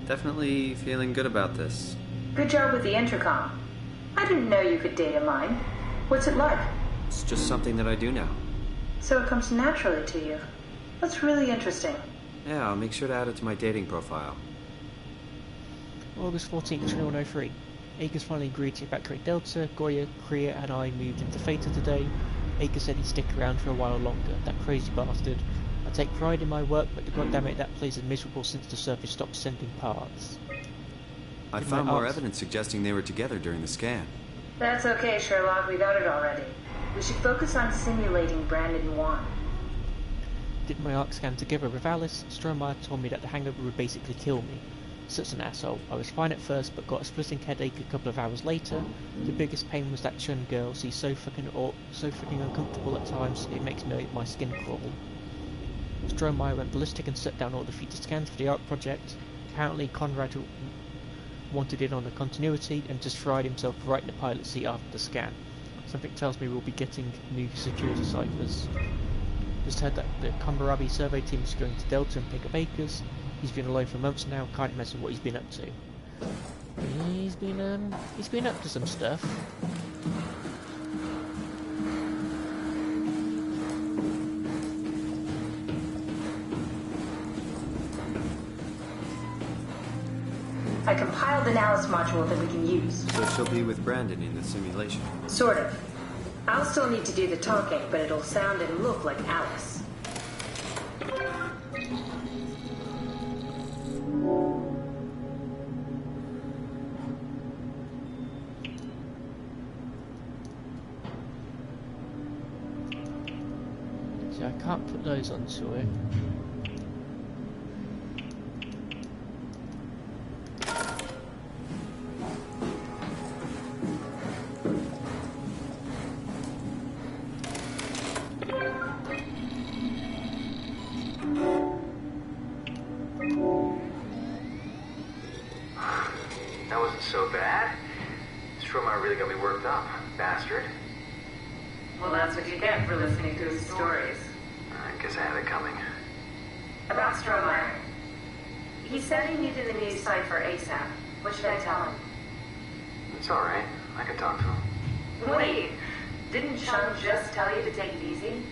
Definitely feeling good about this. Good job with the intercom. I didn't know you could data mine. What's it like? It's just something that I do now. So it comes naturally to you. That's really interesting. Yeah, I'll make sure to add it to my dating profile. August 14th, 2103. Akers finally agreed to evacuate Delta. Goya, Kriya and I moved into Theta today. Akers said he'd stick around for a while longer. That crazy bastard. I take pride in my work, but goddammit, that place is miserable since the surface stopped sending parts. I found more evidence suggesting they were together during the scan. That's okay, Sherlock. We got it already. We should focus on simulating Brandon Wan. Did my arc scan together with Alice. Strohmeyer told me that the hangover would basically kill me. Such an asshole. I was fine at first, but got a splitting headache a couple of hours later. The biggest pain was that Chun girl. She's so fucking uncomfortable at times, it makes my skin crawl. Strohmeyer went ballistic and shut down all the future scans for the ARC project. Apparently Conrad wanted in on the continuity and just fried himself right in the pilot seat after the scan. Something tells me we'll be getting new security ciphers. Just heard that the Kombarabi survey team is going to Delta and pick up Akers. He's been alone for months now, can't imagine what he's been up to. He's been up to some stuff. I compiled an Alice module that we can use. So she'll be with Brandon in the simulation. Sort of. I'll still need to do the talking, but it'll sound and look like Alice. So I can't put those onto it. That wasn't so bad. Strohmeyer really got me worked up, bastard. Well, that's what you get for listening to his stories. I Guess I had it coming. About Strohmeyer. He said he needed a new cipher ASAP. What should I tell him? It's alright. I can talk to him. Wait, didn't Chung just tell you to take it easy?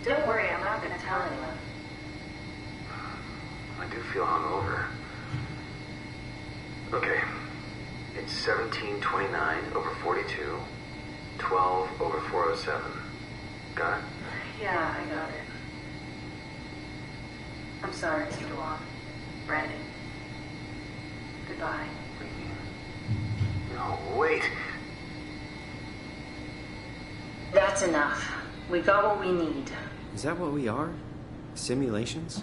Don't worry, I'm not gonna tell anyone. I do feel hungover. Okay. It's 1729 over 42, 12 over 407. Got it? Yeah, I got it. I'm sorry, Mr. Wong. Brandon. Goodbye. No, wait. That's enough. We got what we need. Is that what we are? Simulations?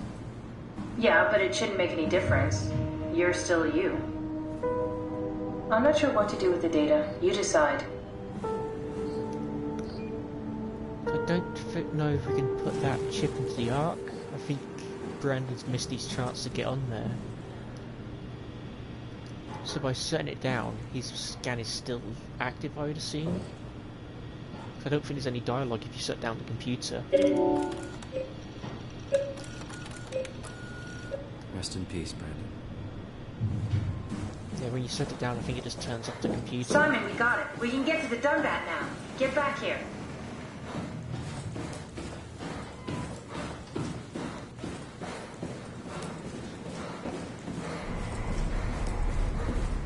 Yeah, but it shouldn't make any difference. You're still you. I'm not sure what to do with the data. You decide. I don't know if we can put that chip into the Ark. I think Brandon's missed his chance to get on there. So by shutting it down, his scan is still active, I would assume. I don't think there's any dialogue if you shut down the computer. Rest in peace, Brandon. Yeah, when you shut it down, I think it just turns off the computer. Simon, we got it. We can get to the Dunbat now. Get back here.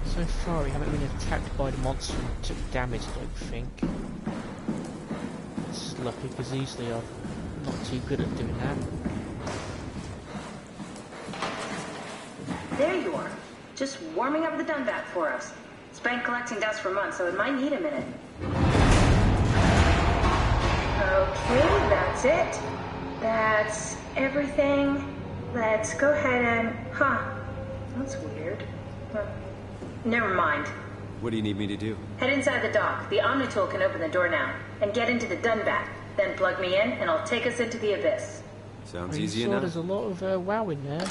So far, we haven't been attacked by the monster and took damage, I don't think. It's lucky, because usually I'm not too good at doing that. There you are. Just warming up the Dunbat for us. It's been collecting dust for months, so it might need a minute. Okay, that's it. That's everything. Let's go ahead and... Huh. That's weird. Never mind. What do you need me to do? Head inside the dock. The Omnitool can open the door now. And get into the Dunbat. Then plug me in, and I'll take us into the abyss. Sounds easy enough. There's a lot of wow in there.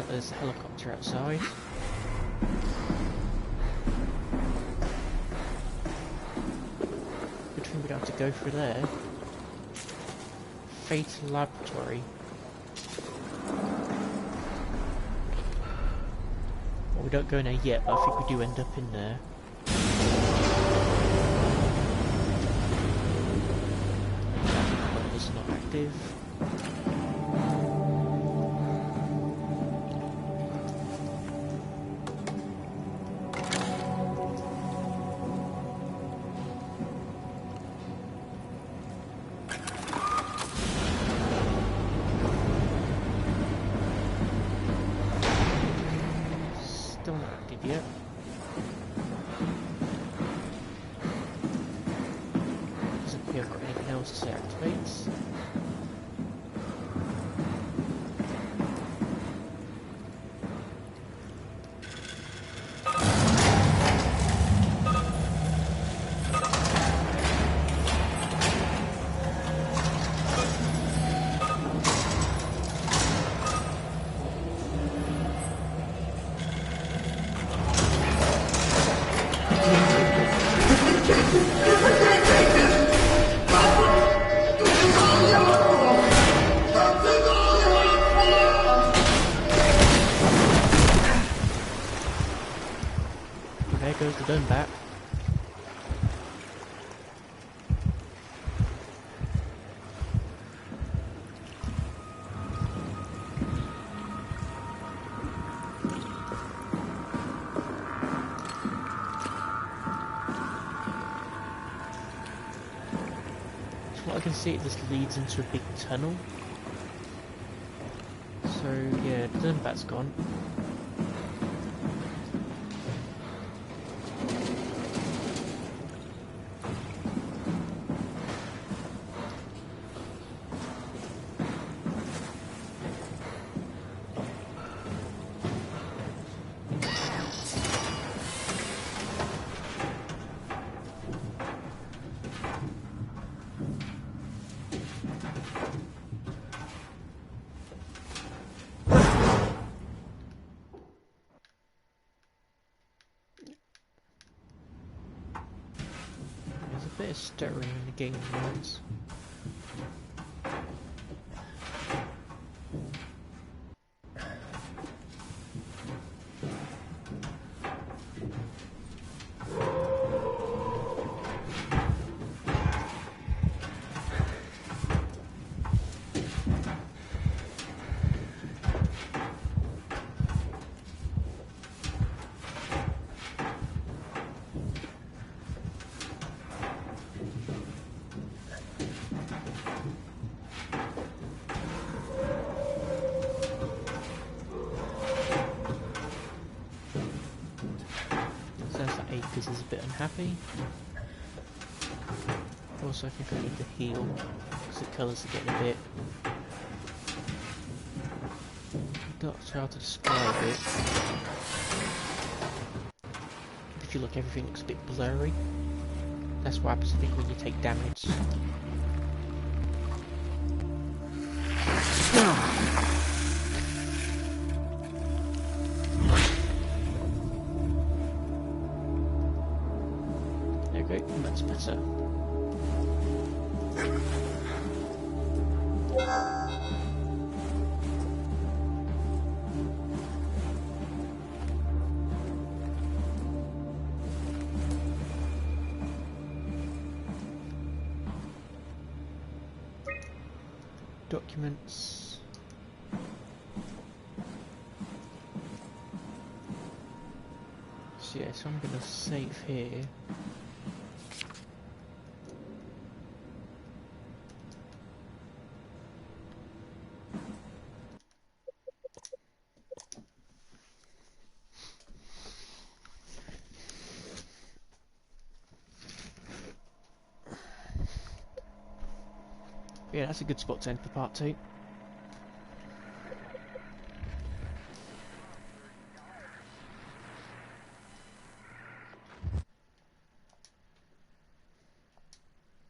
There's a helicopter outside. Good thing we don't have to go through there. Fatal Laboratory. Well, we don't go in there yet, but I think we do end up in there. It's not active. Yep. Doesn't appear I've got anything else to activate. Goes the Dunbat. From what I can see, this leads into a big tunnel. So yeah, the Dunbat's gone. bit of stirring in the game notes. Acres is a bit unhappy. Also, I think I need to heal because the colours are getting a bit. Not hard to describe it. If you look, everything looks a bit blurry. That's what happens, I think, when you take damage. Okay, that's better. Documents. So yeah, so I'm gonna save here. Yeah, that's a good spot to end for part 2.